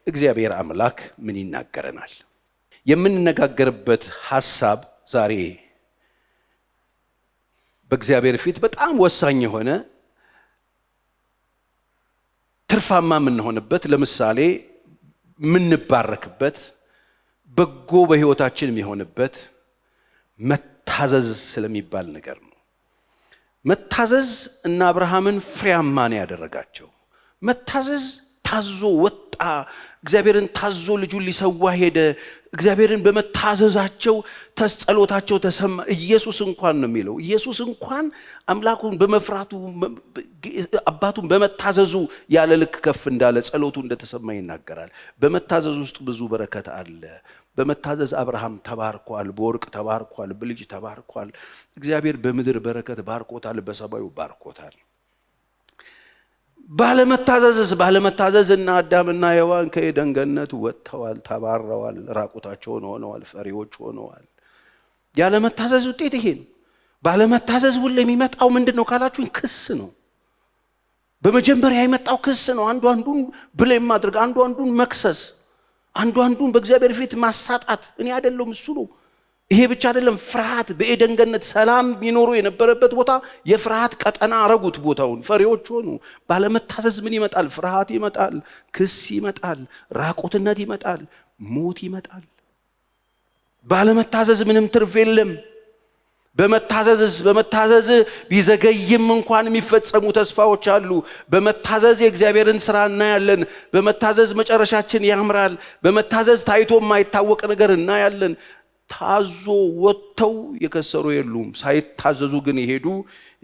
እግዚአብሔር አምላክ ምን ይናገረናል? የምንነጋገርበት ሐሳብ ዛሬ በእግዚአብሔር ፊት በጣም ወሳኝ የሆነ ትርፋማ የምንሆንበት፣ ለምሳሌ የምንባረክበት፣ በጎ በሕይወታችን የሚሆንበት መታዘዝ ስለሚባል ነገር ነው። መታዘዝ እና አብርሃምን ፍሬያማ ነው ያደረጋቸው። መታዘዝ ታዞ ወጣ። እግዚአብሔርን ታዞ ልጁን ሊሰዋ ሄደ። እግዚአብሔርን በመታዘዛቸው ጸሎታቸው ተሰማ። ኢየሱስ እንኳን ነው የሚለው፣ ኢየሱስ እንኳን አምላኩን በመፍራቱ አባቱን በመታዘዙ ያለ ልክ ከፍ እንዳለ ጸሎቱ እንደተሰማ ይናገራል። በመታዘዝ ውስጥ ብዙ በረከት አለ። በመታዘዝ አብርሃም ተባርኳል፣ በወርቅ ተባርኳል፣ በልጅ ተባርኳል። እግዚአብሔር በምድር በረከት ባርኮታል፣ በሰማዩ ባርኮታል። ባለመታዘዝና አዳምና ሔዋን ከኤደን ገነት ወጥተዋል፣ ተባረዋል፣ ራቁታቸውን ሆነዋል፣ ፈሪዎች ሆነዋል። ያለመታዘዝ ውጤት ይሄ ነው። ባለመታዘዝ ሁሉ የሚመጣው ምንድነው ካላችሁኝ? ክስ ነው። በመጀመሪያ የመጣው ክስ ነው። አንዱ አንዱን ብሌም ማድረግ፣ አንዱ አንዱን መክሰስ፣ አንዱ አንዱን በእግዚአብሔር ፊት ማሳጣት። እኔ አይደለም እሱ ነው። ይሄ ብቻ አይደለም። ፍርሃት። በኤደን ገነት ሰላም ቢኖሩ የነበረበት ቦታ የፍርሃት ቀጠና አረጉት ቦታውን። ፈሪዎች ሆኑ። ባለመታዘዝ ምን ይመጣል? ፍርሃት ይመጣል፣ ክስ ይመጣል፣ ራቁትነት ይመጣል፣ ሞት ይመጣል። ባለመታዘዝ ምንም ትርፍ የለም። በመታዘዝ ቢዘገይም እንኳን የሚፈጸሙ ተስፋዎች አሉ። በመታዘዝ የእግዚአብሔርን ሥራ እናያለን። በመታዘዝ መጨረሻችን ያምራል። በመታዘዝ ታይቶ የማይታወቅ ነገር እናያለን። ታዞ ወጥተው የከሰሩ የሉም። ሳይታዘዙ ግን የሄዱ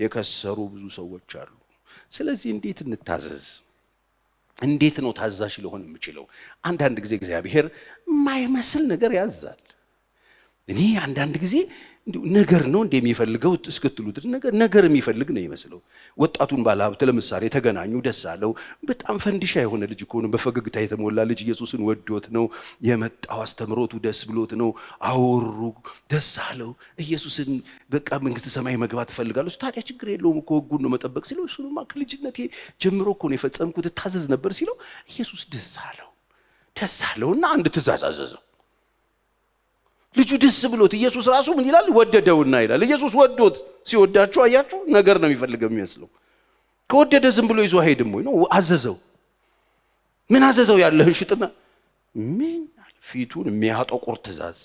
የከሰሩ ብዙ ሰዎች አሉ። ስለዚህ እንዴት እንታዘዝ? እንዴት ነው ታዛዥ ሊሆን የምችለው? አንዳንድ ጊዜ እግዚአብሔር የማይመስል ነገር ያዛል። እኔ አንዳንድ ጊዜ ነገር ነው እንደሚፈልገው እስክትሉት ነገር የሚፈልግ ነው ይመስለው። ወጣቱን ባለሀብት ለምሳሌ ተገናኙ፣ ደስ አለው። በጣም ፈንዲሻ የሆነ ልጅ እኮ ነው፣ በፈገግታ የተሞላ ልጅ። ኢየሱስን ወዶት ነው የመጣው፣ አስተምሮቱ ደስ ብሎት ነው። አወሩ፣ ደስ አለው። ኢየሱስን በቃ መንግስተ ሰማይ መግባት እፈልጋለሁ። ታዲያ ችግር የለውም እኮ ሕጉን ነው መጠበቅ ሲለው፣ እሱንማ ከልጅነቴ ጀምሮ እኮ ነው የፈጸምኩት፣ ታዘዝ ነበር ሲለው፣ ኢየሱስ ደስ አለውና አንድ ትእዛዝ አዘዘው። ልጁ ደስ ብሎት ኢየሱስ ራሱ ምን ይላል? ወደደውና ይላል። ኢየሱስ ወዶት ሲወዳችሁ አያችሁ፣ ነገር ነው የሚፈልገው የሚመስለው። ከወደደ ዝም ብሎ ይዞ አይሄድም ወይ ነው? አዘዘው። ምን አዘዘው? ያለህን ሽጥና ምን ፊቱን የሚያጠቁር ትእዛዝ።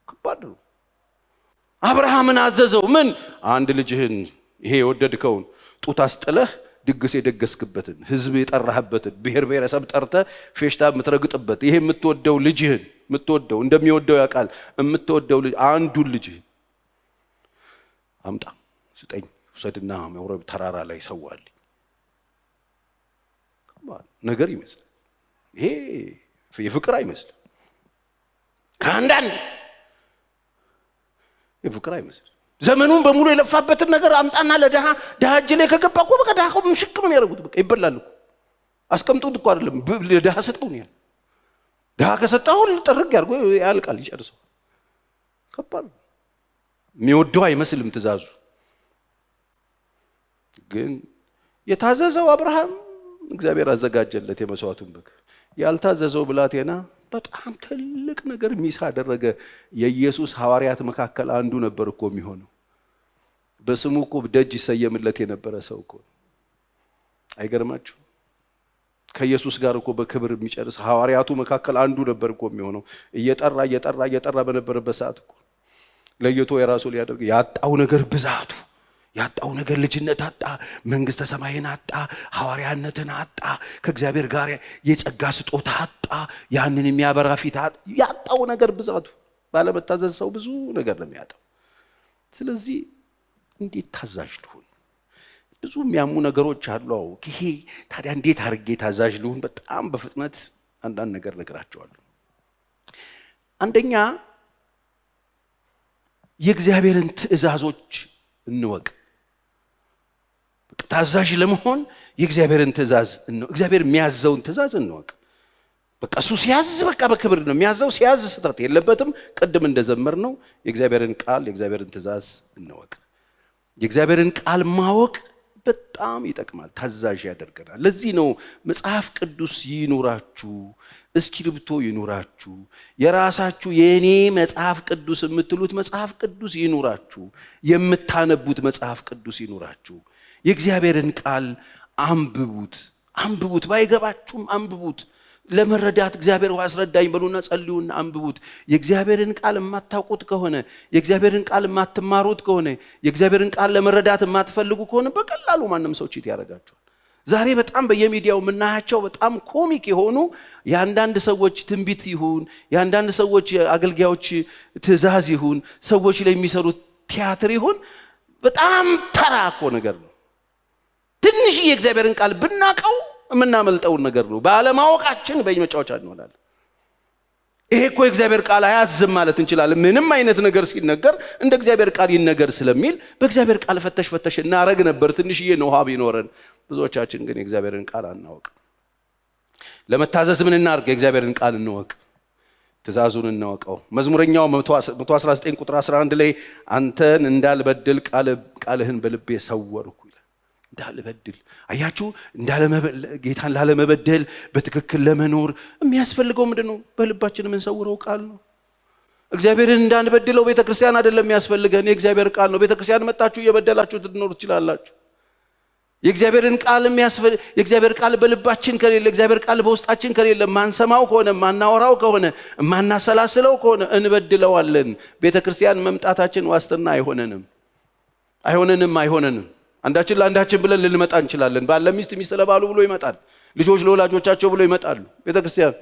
ከባድ ነው። አብርሃምን አዘዘው። ምን? አንድ ልጅህን ይሄ የወደድከውን ጡት አስጥለህ ድግስ የደገስክበትን ህዝብ የጠራህበትን ብሔር ብሔረሰብ ጠርተህ ፌሽታ የምትረግጥበት ይሄ የምትወደው ልጅህን የምትወደው እንደሚወደው ያውቃል የምትወደው ልጅ አንዱን ልጅህን አምጣ ስጠኝ፣ ውሰድና መውረብ ተራራ ላይ ሰዋል። ነገር ይመስላል። ይሄ የፍቅር አይመስልም። ከአንዳንድ የፍቅር አይመስልም። ዘመኑን በሙሉ የለፋበትን ነገር አምጣና ለድሃ እጅ ላይ ከገባ እኮ በቃ ድሃ ምሽክ ነው የሚያደርጉት። በቃ ይበላል እኮ አስቀምጡት እኮ አይደለም ለድሃ ሰጠው ነው ያለው። ድሃ ከሰጠው ጥርግ ያርጎ ያልቃል፣ ይጨርሰው። ከባድ የሚወደው አይመስልም ትእዛዙ። ግን የታዘዘው አብርሃም እግዚአብሔር አዘጋጀለት የመስዋዕቱን በግ። ያልታዘዘው ብላቴና በጣም ትልቅ ነገር ሚስ አደረገ። የኢየሱስ ሐዋርያት መካከል አንዱ ነበር እኮ የሚሆነው። በስሙ እኮ ደጅ ይሰየምለት የነበረ ሰው እኮ። አይገርማችሁ? ከኢየሱስ ጋር እኮ በክብር የሚጨርስ ሐዋርያቱ መካከል አንዱ ነበር እኮ የሚሆነው። እየጠራ በነበረበት ሰዓት እኮ ለየቶ የራሱ ሊያደርግ ያጣው ነገር ብዛቱ፣ ያጣው ነገር ልጅነት አጣ፣ መንግስተ ሰማይን አጣ፣ ሐዋርያነትን አጣ፣ ከእግዚአብሔር ጋር የጸጋ ስጦታ አጣ፣ ያንን የሚያበራ ፊት አጣ። ያጣው ነገር ብዛቱ። ባለመታዘዝ ሰው ብዙ ነገር ነው የሚያጣው። ስለዚህ እንዴት ታዛዥ ልሁን? ብዙ የሚያሙ ነገሮች አሉ። ይሄ ታዲያ እንዴት አድርጌ ታዛዥ ልሁን? በጣም በፍጥነት አንዳንድ ነገር ነግራቸዋለሁ። አንደኛ የእግዚአብሔርን ትእዛዞች እንወቅ። ታዛዥ ለመሆን የእግዚአብሔርን ትእዛዝ እንወቅ። እግዚአብሔር የሚያዘውን ትእዛዝ እንወቅ። በቃ እሱ ሲያዝ በቃ በክብር ነው የሚያዘው። ሲያዝ ስህተት የለበትም። ቅድም እንደዘመር ነው የእግዚአብሔርን ቃል የእግዚአብሔርን ትእዛዝ እንወቅ። የእግዚአብሔርን ቃል ማወቅ በጣም ይጠቅማል፣ ታዛዥ ያደርገናል። ለዚህ ነው መጽሐፍ ቅዱስ ይኑራችሁ፣ እስክሪብቶ ይኑራችሁ፣ የራሳችሁ የኔ መጽሐፍ ቅዱስ የምትሉት መጽሐፍ ቅዱስ ይኑራችሁ፣ የምታነቡት መጽሐፍ ቅዱስ ይኑራችሁ። የእግዚአብሔርን ቃል አንብቡት፣ ባይገባችሁም አንብቡት። ለመረዳት እግዚአብሔር አስረዳኝ በሉና ጸልዩና አንብቡት። የእግዚአብሔርን ቃል የማታውቁት ከሆነ፣ የእግዚአብሔርን ቃል የማትማሩት ከሆነ፣ የእግዚአብሔርን ቃል ለመረዳት የማትፈልጉ ከሆነ በቀላሉ ማንም ሰው ቺት ያደርጋቸዋል። ዛሬ በጣም በየሚዲያው የምናያቸው በጣም ኮሚክ የሆኑ የአንዳንድ ሰዎች ትንቢት ይሁን፣ የአንዳንድ ሰዎች አገልጋዮች ትእዛዝ ይሁን፣ ሰዎች ላይ የሚሰሩት ቲያትር ይሁን፣ በጣም ተራ እኮ ነገር ነው። ትንሽ የእግዚአብሔርን ቃል ብናቀው የምናመልጠውን ነገር ነው። ባለማወቃችን በመጫወቻ እንሆናለን። ይሄ እኮ የእግዚአብሔር ቃል አያዝም ማለት እንችላለን። ምንም አይነት ነገር ሲነገር እንደ እግዚአብሔር ቃል ይነገር ስለሚል በእግዚአብሔር ቃል ፈተሽ እናረግ ነበር ትንሽዬ ነው ሀብ ይኖረን። ብዙዎቻችን ግን የእግዚአብሔርን ቃል አናወቅ። ለመታዘዝ ምን እናርግ? የእግዚአብሔርን ቃል እንወቅ፣ ትእዛዙን እናወቀው። መዝሙረኛው 119 ቁጥር 11 ላይ አንተን እንዳልበድል ቃልህን በልቤ ሰወርኩ ይላል። እንዳልበድል አያችሁ፣ ጌታን ላለመበደል በትክክል ለመኖር የሚያስፈልገው ምንድነው? በልባችን የምንሰውረው ቃል ነው። እግዚአብሔርን እንዳንበድለው ቤተክርስቲያን አይደለም የሚያስፈልገን፣ የእግዚአብሔር ቃል ነው። ቤተክርስቲያን መጣችሁ እየበደላችሁ ትኖር ትችላላችሁ። የእግዚአብሔር ቃል በልባችን ከሌለ፣ የእግዚአብሔር ቃል በውስጣችን ከሌለ፣ ማንሰማው ከሆነ፣ ማናወራው ከሆነ፣ ማናሰላስለው ከሆነ እንበድለዋለን። ቤተክርስቲያን መምጣታችን ዋስትና አይሆነንም። አንዳችን ለአንዳችን ብለን ልንመጣ እንችላለን። ባል ለሚስት፣ ሚስት ለባሉ ብሎ ይመጣል። ልጆች ለወላጆቻቸው ብሎ ይመጣሉ። ቤተክርስቲያን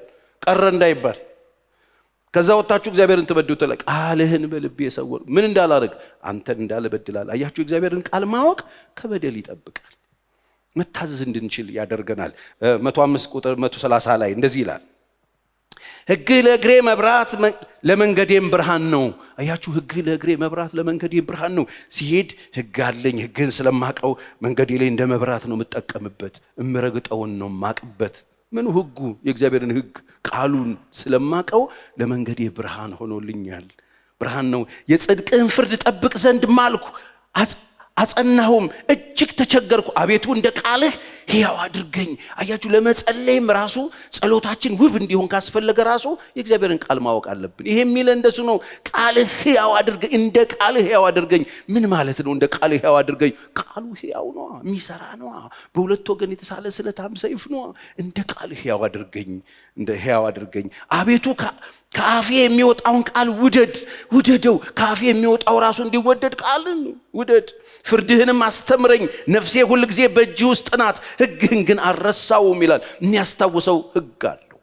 ቀረ እንዳይባል ከዛ ወጣችሁ እግዚአብሔርን ትበድሉ። ቃልህን በልቤ ሰወር፣ ምን እንዳላረግ አንተን እንዳልበድላል። አያችሁ፣ እግዚአብሔርን ቃል ማወቅ ከበደል ይጠብቃል፣ መታዘዝ እንድንችል ያደርገናል። 105 ቁጥር 130 ላይ እንደዚህ ይላል፣ ሕግ ለእግሬ መብራት ለመንገዴም ብርሃን ነው። አያችሁ፣ ሕግ ለእግሬ መብራት ለመንገዴም ብርሃን ነው። ሲሄድ ሕግ አለኝ። ሕግን ስለማቀው መንገዴ ላይ እንደ መብራት ነው የምጠቀምበት፣ እምረግጠውን ነው ማቅበት። ምኑ ሕጉ? የእግዚአብሔርን ሕግ ቃሉን ስለማቀው ለመንገዴ ብርሃን ሆኖልኛል። ብርሃን ነው። የጽድቅህን ፍርድ ጠብቅ ዘንድ ማልኩ አጸናሁም፣ እጅግ ተቸገርኩ። አቤቱ እንደ ቃልህ ሕያው አድርገኝ። አያችሁ፣ ለመጸለይም ራሱ ጸሎታችን ውብ እንዲሆን ካስፈለገ ራሱ የእግዚአብሔርን ቃል ማወቅ አለብን። ይሄ የሚለ እንደሱ ነው። ቃልህ ሕያው አድርገኝ፣ እንደ ቃልህ ሕያው አድርገኝ። ምን ማለት ነው? እንደ ቃልህ ሕያው አድርገኝ። ቃሉ ሕያው ነው፣ የሚሰራ ነው፣ በሁለት ወገን የተሳለ ስለታም ሰይፍ ነው። እንደ ቃልህ ሕያው አድርገኝ። አቤቱ ከአፌ የሚወጣውን ቃል ውደደው። ከአፌ የሚወጣው ራሱ እንዲወደድ ቃልን ውደድ። ፍርድህንም አስተምረኝ። ነፍሴ ሁል ጊዜ በእጅ ውስጥ ናት፣ ሕግህን ግን አልረሳውም ይላል። የሚያስታውሰው ሕግ አለው።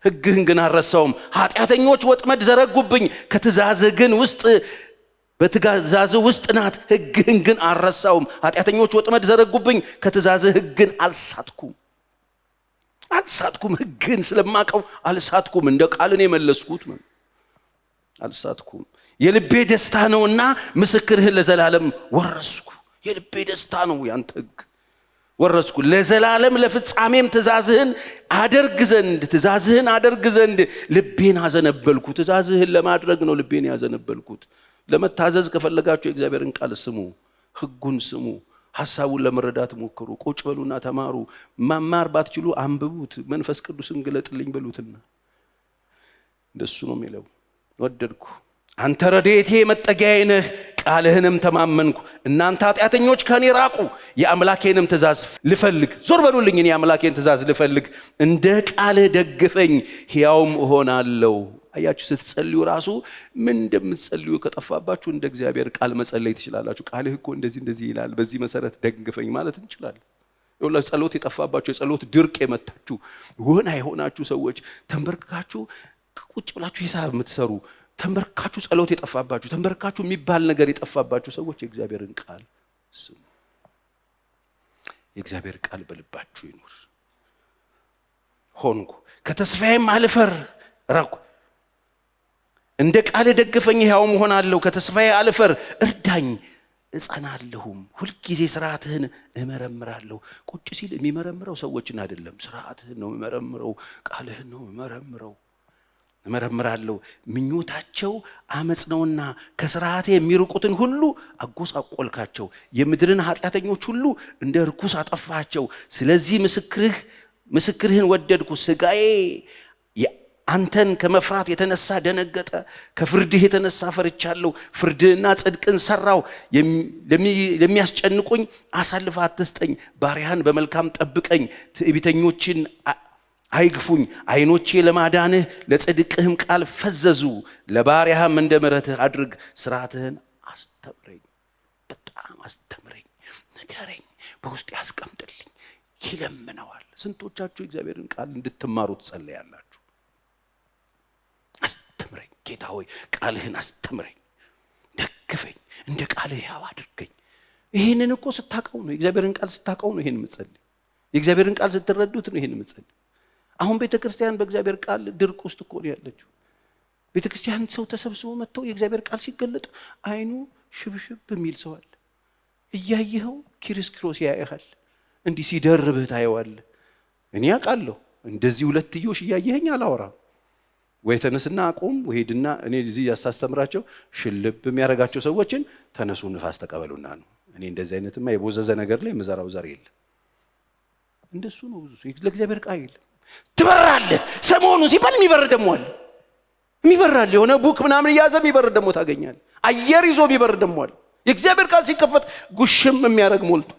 ሕግህን ግን አልረሳውም። ኃጢአተኞች ወጥመድ ዘረጉብኝ፣ በትእዛዝህ ውስጥ ናት፣ ሕግህን ግን አልረሳውም። ኃጢአተኞች ወጥመድ ዘረጉብኝ፣ ከትእዛዝህ ሕግን አልሳትኩም። ሕግህን ስለማቀው አልሳትኩም። እንደ ቃልን የመለስኩት አልሳትኩም። የልቤ ደስታ ነውና ምስክርህን ለዘላለም ወረስኩ። የልቤ ደስታ ነው ያንተ ሕግ ወረስኩ ለዘላለም። ለፍጻሜም ትእዛዝህን አደርግ ዘንድ ልቤን አዘነበልኩ። ትእዛዝህን ለማድረግ ነው ልቤን ያዘነበልኩት። ለመታዘዝ ከፈለጋችሁ የእግዚአብሔርን ቃል ስሙ፣ ሕጉን ስሙ፣ ሐሳቡን ለመረዳት ሞክሩ። ቁጭ በሉና ተማሩ። መማር ባትችሉ አንብቡት። መንፈስ ቅዱስን ግለጥልኝ በሉትና እንደሱ ነው የሚለው። ወደድኩ። አንተ ረድኤቴ መጠጊያዬ ነህ፣ ቃልህንም ተማመንኩ። እናንተ ኃጢአተኞች ከኔ ራቁ፣ የአምላኬንም ትእዛዝ ልፈልግ። ዞር በሉልኝ፣ እኔ የአምላኬን ትእዛዝ ልፈልግ። እንደ ቃልህ ደግፈኝ፣ ሕያውም እሆናለሁ። አያችሁ፣ ስትጸልዩ ራሱ ምን እንደምትጸልዩ ከጠፋባችሁ እንደ እግዚአብሔር ቃል መጸለይ ትችላላችሁ። ቃልህ እኮ እንደዚህ ይላል፣ በዚህ መሰረት ደግፈኝ ማለት እንችላለን። ይኸውላችሁ፣ ጸሎት የጠፋባችሁ፣ የጸሎት ድርቅ የመታችሁ ወና የሆናችሁ ሰዎች ተንበርክካችሁ ቁጭ ብላችሁ ሂሳብ የምትሰሩ፣ ተንበርክካችሁ ጸሎት የጠፋባችሁ፣ ተንበርክካችሁ የሚባል ነገር የጠፋባችሁ ሰዎች የእግዚአብሔርን ቃል ስሙ። የእግዚአብሔር ቃል በልባችሁ ይኑር። ሆንኩ ከተስፋዬም አልፈር ራኩ። እንደ ቃል ደግፈኝ፣ ሕያውም እሆናለሁ። ከተስፋዬ አልፈር፣ እርዳኝ፣ እጸናለሁም። ሁልጊዜ ስርዓትህን እመረምራለሁ። ቁጭ ሲል የሚመረምረው ሰዎችን አይደለም፣ ስርዓትህን ነው የሚመረምረው፣ ቃልህን ነው የሚመረምረው። እመረምራለሁ። ምኞታቸው አመጽ ነውና ከሥርዓቴ የሚርቁትን ሁሉ አጎሳቆልካቸው። የምድርን ኃጢአተኞች ሁሉ እንደ ርኩስ አጠፋቸው። ስለዚህ ምስክርህን ወደድኩ። ሥጋዬ አንተን ከመፍራት የተነሳ ደነገጠ። ከፍርድህ የተነሳ ፈርቻለሁ። ፍርድህና ጽድቅን ሰራው። ለሚያስጨንቁኝ አሳልፈ አትስጠኝ። ባሪያህን በመልካም ጠብቀኝ። ትዕቢተኞችን አይግፉኝ። ዓይኖቼ ለማዳንህ ለጽድቅህም ቃል ፈዘዙ። ለባሪያህም እንደ ምሕረትህ አድርግ። ሥርዓትህን አስተምረኝ፣ በጣም አስተምረኝ፣ ንገረኝ፣ በውስጥ ያስቀምጥልኝ። ይለምነዋል። ስንቶቻችሁ እግዚአብሔርን ቃል እንድትማሩ ትጸልያላችሁ? አስተምረኝ ጌታ ሆይ፣ ቃልህን አስተምረኝ፣ ደግፈኝ፣ እንደ ቃልህ ሕያው አድርገኝ። ይህንን እኮ ስታውቀው ነው፣ የእግዚአብሔርን ቃል ስታውቀው ነው ይህን የምትጸልይ። የእግዚአብሔርን ቃል ስትረዱት ነው ይህን የምትጸልይ። አሁን ቤተክርስቲያን በእግዚአብሔር ቃል ድርቅ ውስጥ እኮ ነው ያለችው። ቤተክርስቲያን ሰው ተሰብስቦ መጥተው የእግዚአብሔር ቃል ሲገለጥ አይኑ ሽብሽብ የሚል ሰው አለ። እያየኸው ኪርስክሮስ ያያሃል። እንዲህ ሲደርብህ ታየዋለህ። እኔ አውቃለሁ። እንደዚህ ሁለትዮሽ እያየኸኝ አላወራም። ወይ ተነስና አቁም፣ ወይ ሄድና እኔ እዚህ ያሳስተምራቸው ሽልብ የሚያረጋቸው ሰዎችን ተነሱ ንፋስ ተቀበሉና ነው። እኔ እንደዚህ አይነትማ የቦዘዘ ነገር ላይ መዘራው ዘር የለም። እንደሱ ነው ብዙ ለእግዚአብሔር ቃል የለም። ትበራለህ ሰሞኑ ሲባል የሚበር ደሞ አለ። የሚበራል የሆነ ቡክ ምናምን እያዘ የሚበር ደሞ ታገኛለህ። አየር ይዞ የሚበር ደሞ አለ። የእግዚአብሔር ቃል ሲከፈት ጉሽም የሚያረግ ሞልቶ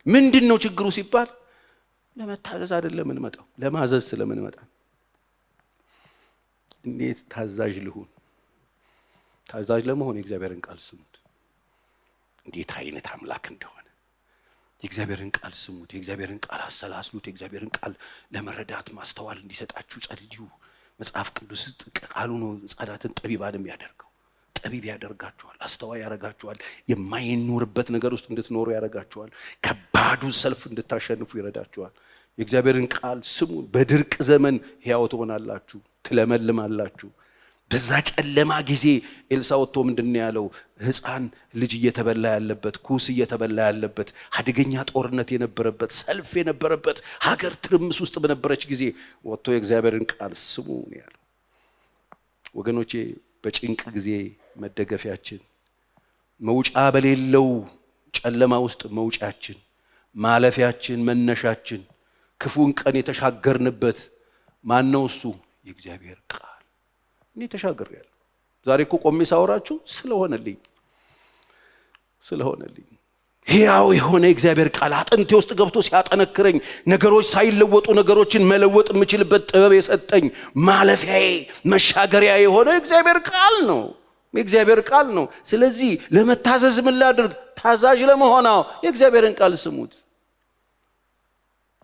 ምንድነው ችግሩ ሲባል ለመታዘዝ አይደለም እንመጣው፣ ለማዘዝ ስለምንመጣ። እንዴት ታዛዥ ልሁን? ታዛዥ ለመሆን የእግዚአብሔርን ቃል ስሙት። እንዴት አይነት አምላክ እንደሆነ የእግዚአብሔርን ቃል ስሙት። የእግዚአብሔርን ቃል አሰላስሉት። የእግዚአብሔርን ቃል ለመረዳት ማስተዋል እንዲሰጣችሁ ጸልዩ። መጽሐፍ ቅዱስ ቃሉ ነው ጻዳትን ጠቢባንም ያደርገው። ጠቢብ ያደርጋችኋል፣ አስተዋይ ያደርጋችኋል። የማይኖርበት ነገር ውስጥ እንድትኖሩ ያደርጋችኋል። ከባዱ ሰልፍ እንድታሸንፉ ይረዳችኋል። የእግዚአብሔርን ቃል ስሙ። በድርቅ ዘመን ሕያው ትሆናላችሁ፣ ትለመልማላችሁ። በዛ ጨለማ ጊዜ ኤልሳ ወጥቶ ምንድነው ያለው? ሕፃን ልጅ እየተበላ ያለበት፣ ኩስ እየተበላ ያለበት፣ አደገኛ ጦርነት የነበረበት፣ ሰልፍ የነበረበት ሀገር ትርምስ ውስጥ በነበረች ጊዜ ወጥቶ የእግዚአብሔርን ቃል ስሙ ነው ያለው። ወገኖቼ በጭንቅ ጊዜ መደገፊያችን፣ መውጫ በሌለው ጨለማ ውስጥ መውጫችን፣ ማለፊያችን፣ መነሻችን፣ ክፉን ቀን የተሻገርንበት ማነው? እሱ የእግዚአብሔር ቃል። እኔ ተሻግሬያለሁ። ዛሬ እኮ ቆሜ ሳወራችሁ ስለሆነልኝ ሕያው የሆነ የእግዚአብሔር ቃል አጥንቴ ውስጥ ገብቶ ሲያጠነክረኝ፣ ነገሮች ሳይለወጡ ነገሮችን መለወጥ የምችልበት ጥበብ የሰጠኝ ማለፊያዬ መሻገሪያ የሆነ የእግዚአብሔር ቃል ነው። የእግዚአብሔር ቃል ነው። ስለዚህ ለመታዘዝ ምን ላድርግ? ታዛዥ ለመሆን የእግዚአብሔርን ቃል ስሙት።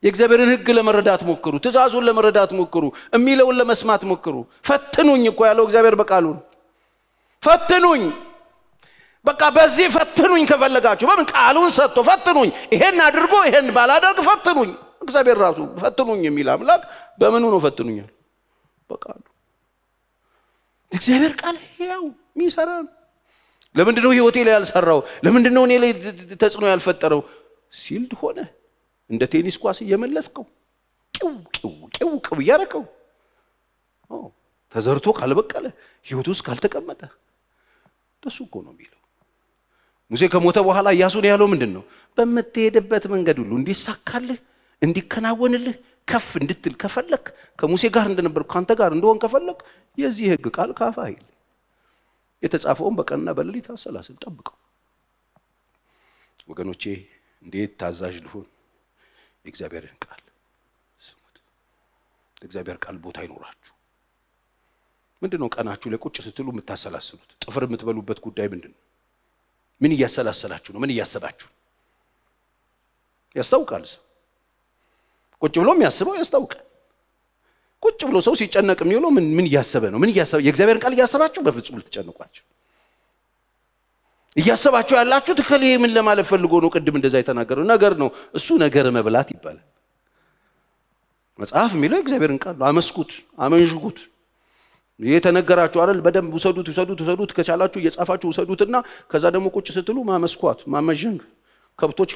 የእግዚአብሔርን ሕግ ለመረዳት ሞክሩ። ትእዛዙን ለመረዳት ሞክሩ። የሚለውን ለመስማት ሞክሩ። ፈትኑኝ እኮ ያለው እግዚአብሔር በቃሉ ፈትኑኝ። በቃ በዚህ ፈትኑኝ ከፈለጋችሁ። በምን ቃሉን ሰጥቶ ፈትኑኝ። ይሄን አድርጎ ይሄን ባላደርግ ፈትኑኝ። እግዚአብሔር ራሱ ፈትኑኝ የሚል አምላክ በምኑ ነው ፈትኑኛል? በቃሉ። እግዚአብሔር ቃል ሕያው የሚሰራ ነው። ለምንድነው ህይወቴ ላይ ያልሰራው? ለምንድነው እኔ ላይ ተጽዕኖ ያልፈጠረው? ሲልድ ሆነ እንደ ቴኒስ ኳስ እየመለስከው ቂው ቂው ቂው ቂው ያረከው ተዘርቶ ካልበቀለ ህይወት ውስጥ ካልተቀመጠ ደሱ እኮ ነው የሚለው። ሙሴ ከሞተ በኋላ ኢያሱን ያለው ምንድነው? በመትሄድበት መንገድ ሁሉ እንዲሳካልህ እንዲከናወንልህ ከፍ እንድትል ከፈለክ፣ ከሙሴ ጋር እንደነበርኩ ካንተ ጋር እንደሆን ከፈለክ የዚህ ህግ ቃል ካፋ አይል የተጻፈውን በቀንና በሌሊት አሰላስል ጠብቀው። ወገኖቼ እንዴት ታዛዥ ልሁን? የእግዚአብሔርን ቃል ስሙት። የእግዚአብሔር ቃል ቦታ ይኖራችሁ። ምንድነው ቀናችሁ ላይ ቁጭ ስትሉ የምታሰላስሉት? ጥፍር የምትበሉበት ጉዳይ ምንድነው? ምን እያሰላሰላችሁ ነው? ምን እያሰባችሁ? ያስታውቃል። ሰው ቁጭ ብሎ የሚያስበው ያስታውቃል። ቁጭ ብሎ ሰው ሲጨነቅ የሚውለው ምን እያሰበ ነው? ምን እያሰበ? የእግዚአብሔርን ቃል እያሰባችሁ በፍጹም ልትጨነቋችሁ። እያሰባችሁ ያላችሁት ከሌ ምን ለማለት ፈልጎ ነው? ቅድም እንደዛ የተናገረው ነገር ነው። እሱ ነገር መብላት ይባላል። መጽሐፍ የሚለው የእግዚአብሔርን ቃል ነው። አመስኩት፣ አመንዥጉት። የተነገራችሁ አይደል? በደንብ ውሰዱት። ከቻላችሁ እየጻፋችሁ ውሰዱትና ከዛ ደግሞ ቁጭ ስትሉ ማመስኳት፣ ማመዥንግ። ከብቶች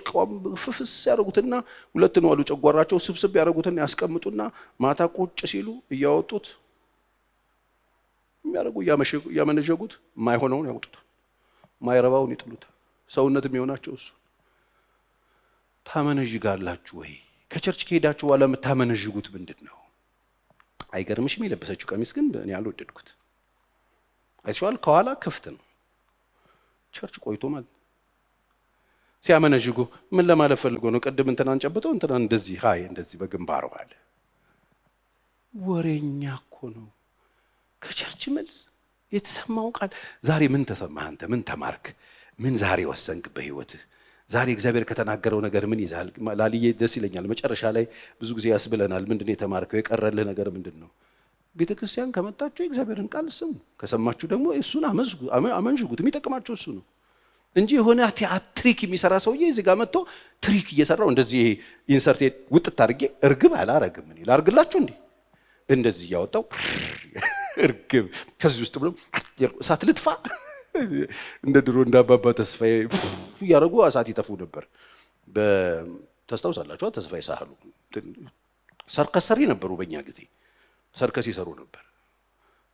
ፍፍስ ያደርጉትና ሁለት ነው አሉ ጨጓራቸው ስብስብ ያደርጉትና ያስቀምጡና ማታ ቁጭ ሲሉ እያወጡት የሚያደርጉ ያመነዠጉት ማይሆነውን ያወጡታል፣ ማይረባውን ይጥሉታል። ሰውነትም የሆናቸው እሱ። ታመነዥጋላችሁ ወይ? ከቸርች ከሄዳችሁ በኋላ የምታመነዥጉት ምንድን ነው? አይገርምሽም? የለበሰችው ቀሚስ ግን እኔ አልወደድኩት። አይቷል፣ ከኋላ ክፍት ነው። ቸርች ቆይቶ ማለት ሲያመነዥጉ ምን ለማለት ፈልጎ ነው? ቅድም እንትናን ጨብጠው እንትናን እንደዚህ ሃይ እንደዚህ በግንባሩ አለ። ወሬኛ እኮ ነው። ከቸርች መልስ የተሰማው ቃል ዛሬ ምን ተሰማህ አንተ? ምን ተማርክ? ምን ዛሬ ወሰንክ በህይወትህ? ዛሬ እግዚአብሔር ከተናገረው ነገር ምን ይዛል? ላልዬ ደስ ይለኛል። መጨረሻ ላይ ብዙ ጊዜ ያስብለናል። ምንድነው የተማርከው? የቀረልህ ነገር ምንድነው? ቤተክርስቲያን ከመጣችሁ የእግዚአብሔርን ቃል ስሙ፣ ከሰማችሁ ደግሞ እሱን አመንዥጉት። የሚጠቅማችሁ እሱ ነው እንጂ የሆነ ትሪክ የሚሰራ ሰውዬ እዚህ ጋር መጥቶ ትሪክ እየሰራው እንደዚህ ኢንሰርት ውጥት አድርጌ እርግብ አላረግም ምን ይላርግላችሁ እንዴ? እንደዚህ ያወጣው እርግብ ከዚህ ውስጥ ብሎ እሳት ልጥፋ እንደ ድሮ እንዳባባ ተስፋዬ ያረጉ እሳት ይጠፉ ነበር። ተስታውሳላችሁ? ተስፋዬ ሳህሉ ሰርከስ ሰሪ ነበሩ። በእኛ ጊዜ ሰርከስ ይሰሩ ነበር።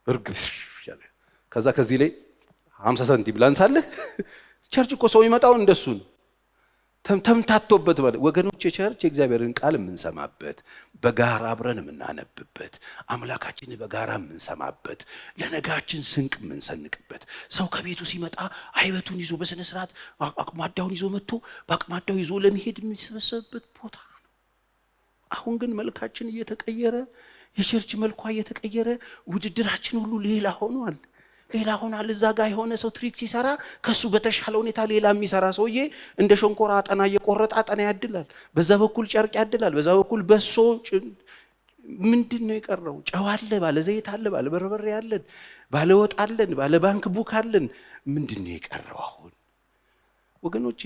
እርግብ ያለ ከዛ ከዚህ ላይ 50 ሳንቲም ላንሳለህ። ቸርች እኮ ሰው ይመጣው እንደሱን ተምታቶበት ማለት ወገኖች፣ የቸርች የእግዚአብሔርን ቃል የምንሰማበት፣ በጋራ አብረን የምናነብበት፣ አምላካችንን በጋራ የምንሰማበት፣ ለነጋችን ስንቅ የምንሰንቅበት፣ ሰው ከቤቱ ሲመጣ አይበቱን ይዞ በስነ ስርዓት አቅማዳውን ይዞ መጥቶ በአቅማዳው ይዞ ለመሄድ የሚሰበሰብበት ቦታ ነው። አሁን ግን መልካችን እየተቀየረ፣ የቸርች መልኳ እየተቀየረ፣ ውድድራችን ሁሉ ሌላ ሆኗል። እዛ ጋር የሆነ ሰው ትሪክ ሲሰራ ከሱ በተሻለ ሁኔታ ሌላ የሚሰራ ሰውዬ እንደ ሸንኮራ አጠና እየቆረጠ አጠና ያድላል። በዛ በኩል ጨርቅ ያድላል፣ በዛ በኩል በሶ። ምንድነው የቀረው? ጨው አለ፣ ባለ ዘይት አለ፣ ባለ በርበሬ አለን፣ ባለ ወጥ አለን፣ ባለ ባንክ ቡክ አለን። ምንድነው የቀረው? አሁን ወገኖቼ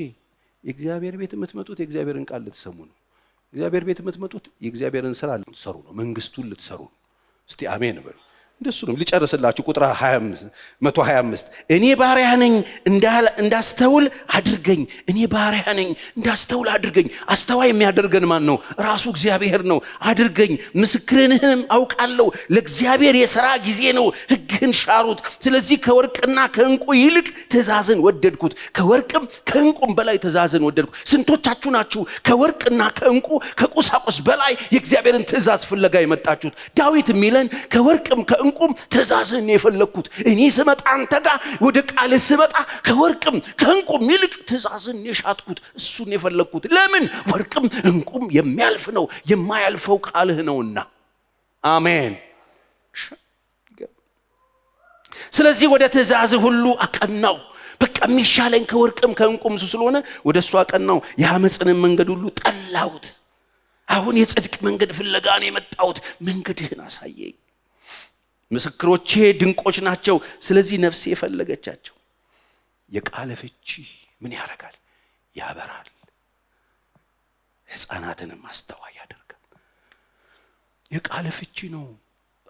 የእግዚአብሔር ቤት የምትመጡት የእግዚአብሔርን ቃል ልትሰሙ ነው። እግዚአብሔር ቤት የምትመጡት የእግዚአብሔርን ስራ ልትሰሩ ነው፣ መንግስቱን ልትሰሩ ነው። እስቲ አሜን በሉ። እንደሱ ነው። ልጨርስላችሁ። ቁጥር 125 እኔ ባሪያ ነኝ እንዳስተውል አድርገኝ። እኔ ባሪያ ነኝ እንዳስተውል አድርገኝ። አስተዋይ የሚያደርገን ማን ነው? ራሱ እግዚአብሔር ነው። አድርገኝ፣ ምስክርህንም አውቃለሁ። ለእግዚአብሔር የሥራ ጊዜ ነው፣ ሕግህን ሻሩት። ስለዚህ ከወርቅና ከዕንቁ ይልቅ ትእዛዝን ወደድኩት። ከወርቅም ከዕንቁም በላይ ትእዛዝን ወደድኩት። ስንቶቻችሁ ናችሁ ከወርቅና ከዕንቁ ከቁሳቁስ በላይ የእግዚአብሔርን ትእዛዝ ፍለጋ የመጣችሁት? ዳዊት የሚለን ከወርቅም ከዕንቁም ትእዛዝን የፈለግኩት። እኔ ስመጣ አንተ ጋር ወደ ቃል ስመጣ ከወርቅም ከዕንቁም ይልቅ ትእዛዝን የሻትኩት፣ እሱን የፈለግኩት። ለምን? ወርቅም ዕንቁም የሚያልፍ ነው፣ የማያልፈው ቃልህ ነውና። አሜን። ስለዚህ ወደ ትእዛዝ ሁሉ አቀናው። በቃ የሚሻለኝ ከወርቅም ከዕንቁም ስለሆነ ወደ እሱ አቀናው። የአመፅንም መንገድ ሁሉ ጠላሁት። አሁን የጽድቅ መንገድ ፍለጋ ነው የመጣሁት። መንገድህን አሳየኝ። ምስክሮቼ ድንቆች ናቸው፣ ስለዚህ ነፍሴ የፈለገቻቸው። የቃል ፍቺ ምን ያደርጋል? ያበራል፣ ሕፃናትንም አስተዋይ ያደርጋል። የቃል ፍቺ ነው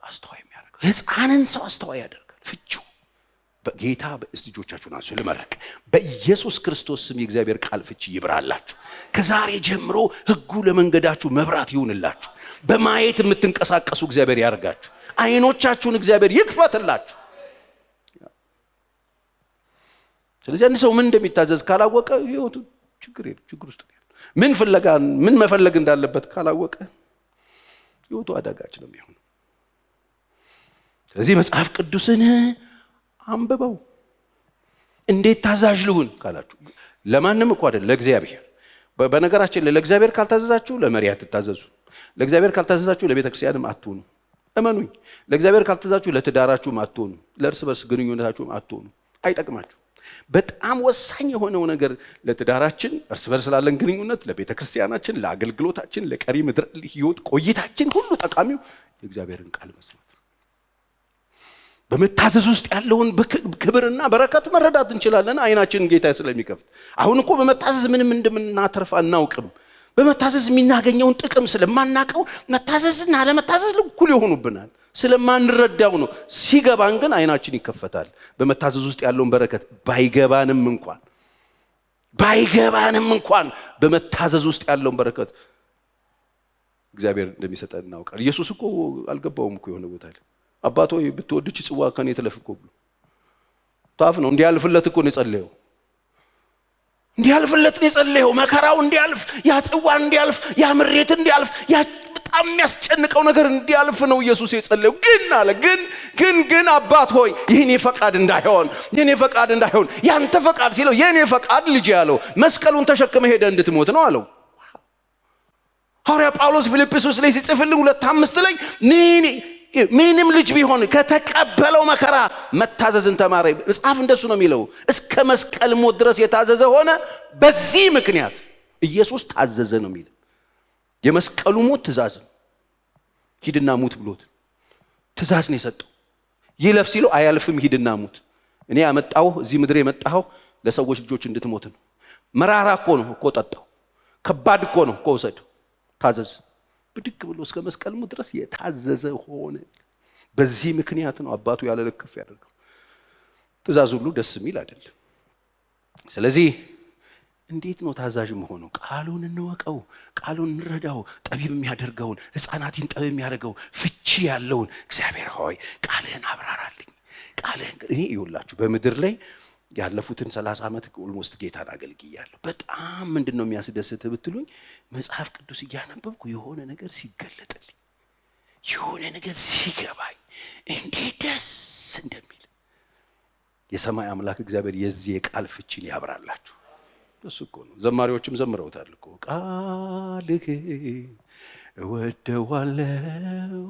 አስተዋይ የሚያደርገው። ሕፃንን ሰው አስተዋይ ያደርጋል ፍቺው። በጌታ በእጆቻችሁን አንሱ ልመረቅ። በኢየሱስ ክርስቶስ ስም የእግዚአብሔር ቃል ፍቺ ይብራላችሁ። ከዛሬ ጀምሮ ሕጉ ለመንገዳችሁ መብራት ይሁንላችሁ። በማየት የምትንቀሳቀሱ እግዚአብሔር ያርጋችሁ። አይኖቻችሁን እግዚአብሔር ይክፈትላችሁ። ስለዚህ አንድ ሰው ምን እንደሚታዘዝ ካላወቀ ህይወቱ ችግር ውስጥ ነው። ምን መፈለግ እንዳለበት ካላወቀ ህይወቱ አዳጋች ነው የሚሆነው። ስለዚህ መጽሐፍ ቅዱስን አንብበው። እንዴት ታዛዥ ልሁን ካላችሁ ለማንም እኮ አይደል፣ ለእግዚአብሔር። በነገራችን ለእግዚአብሔር ካልታዘዛችሁ ለመሪ አትታዘዙ። ለእግዚአብሔር ካልታዘዛችሁ ለቤተክርስቲያንም አትሆኑ። እመኑኝ። ለእግዚአብሔር ካልታዘዛችሁ ለትዳራችሁም አትሆኑ፣ ለእርስ በርስ ግንኙነታችሁም አትሆኑ። አይጠቅማችሁ። በጣም ወሳኝ የሆነው ነገር ለትዳራችን፣ እርስ በርስ ላለን ግንኙነት፣ ለቤተክርስቲያናችን፣ ለአገልግሎታችን፣ ለቀሪ ምድር ህይወት ቆይታችን ሁሉ ጠቃሚው የእግዚአብሔርን ቃል መስማት። በመታዘዝ ውስጥ ያለውን ክብርና በረከት መረዳት እንችላለን፣ አይናችንን ጌታ ስለሚከፍት። አሁን እኮ በመታዘዝ ምንም እንደምናተርፍ አናውቅም። በመታዘዝ የሚናገኘውን ጥቅም ስለማናቀው መታዘዝና አለመታዘዝ እኩል ይሆኑብናል፣ ስለማንረዳው ነው። ሲገባን ግን አይናችን ይከፈታል። በመታዘዝ ውስጥ ያለውን በረከት ባይገባንም እንኳን በመታዘዝ ውስጥ ያለውን በረከት እግዚአብሔር እንደሚሰጠን እናውቃለን። ኢየሱስ እኮ አልገባውም እኮ የሆነ ቦታ ላይ አባቶ ብትወድች ጽዋ ከኔ ተለፍቆ ብሎ ታፍ ነው እንዲያልፍለት እኮ ነው የጸለየው። እንዲያልፍለት ነው የጸለየው። መከራው እንዲያልፍ፣ ያ ጽዋ እንዲያልፍ፣ ያ ምሬት እንዲያልፍ፣ ያ በጣም የሚያስጨንቀው ነገር እንዲያልፍ ነው ኢየሱስ የጸለየው። ግን አለ ግን አባት ሆይ የኔ ፈቃድ እንዳይሆን ያንተ ፈቃድ ሲለው የኔ ፈቃድ ልጅ ያለው መስቀሉን ተሸክመ ሄደ እንድትሞት ነው አለው። ሐዋርያ ጳውሎስ ፊልጵስዩስ ላይ ሲጽፍልን 2:5 ላይ ምንም ልጅ ቢሆን ከተቀበለው መከራ መታዘዝን ተማረ። መጽሐፍ እንደሱ ነው የሚለው። እስከ መስቀል ሞት ድረስ የታዘዘ ሆነ። በዚህ ምክንያት ኢየሱስ ታዘዘ ነው የሚለው። የመስቀሉ ሞት ትእዛዝ ነው። ሂድና ሙት ብሎት ትእዛዝ ነው የሰጠው። ይለፍ ሲለው አያልፍም፣ ሂድና ሙት። እኔ ያመጣው እዚህ ምድር የመጣው ለሰዎች ልጆች እንድትሞት ነው። መራራ እኮ ነው እኮ ጠጣው። ከባድ እኮ ነው እኮ ወሰድ። ታዘዝ። ብድግ ብሎ እስከ መስቀል ሞት ድረስ የታዘዘ ሆነ። በዚህ ምክንያት ነው አባቱ ያለ ልክ ከፍ ያደርገው። ትእዛዝ ሁሉ ደስ የሚል አይደለም። ስለዚህ እንዴት ነው ታዛዥ መሆነው? ቃሉን እንወቀው፣ ቃሉን እንረዳው። ጠቢብ የሚያደርገውን ሕፃናትን ጠቢብ የሚያደርገው ፍቺ ያለውን እግዚአብሔር ሆይ ቃልህን አብራራልኝ። ቃልህን እኔ ይውላችሁ በምድር ላይ ያለፉትን 30 ዓመት ኦልሞስት ጌታን አገልግያለሁ። በጣም ምንድነው የሚያስደስት ብትሉኝ መጽሐፍ ቅዱስ እያነበብኩ የሆነ ነገር ሲገለጥልኝ፣ የሆነ ነገር ሲገባኝ እንዴት ደስ እንደሚል የሰማይ አምላክ እግዚአብሔር የዚህ የቃል ፍቺን ያብራላችሁ። እሱ እኮ ነው። ዘማሪዎችም ዘምረውታል እኮ ቃልህን እወደዋለሁ፣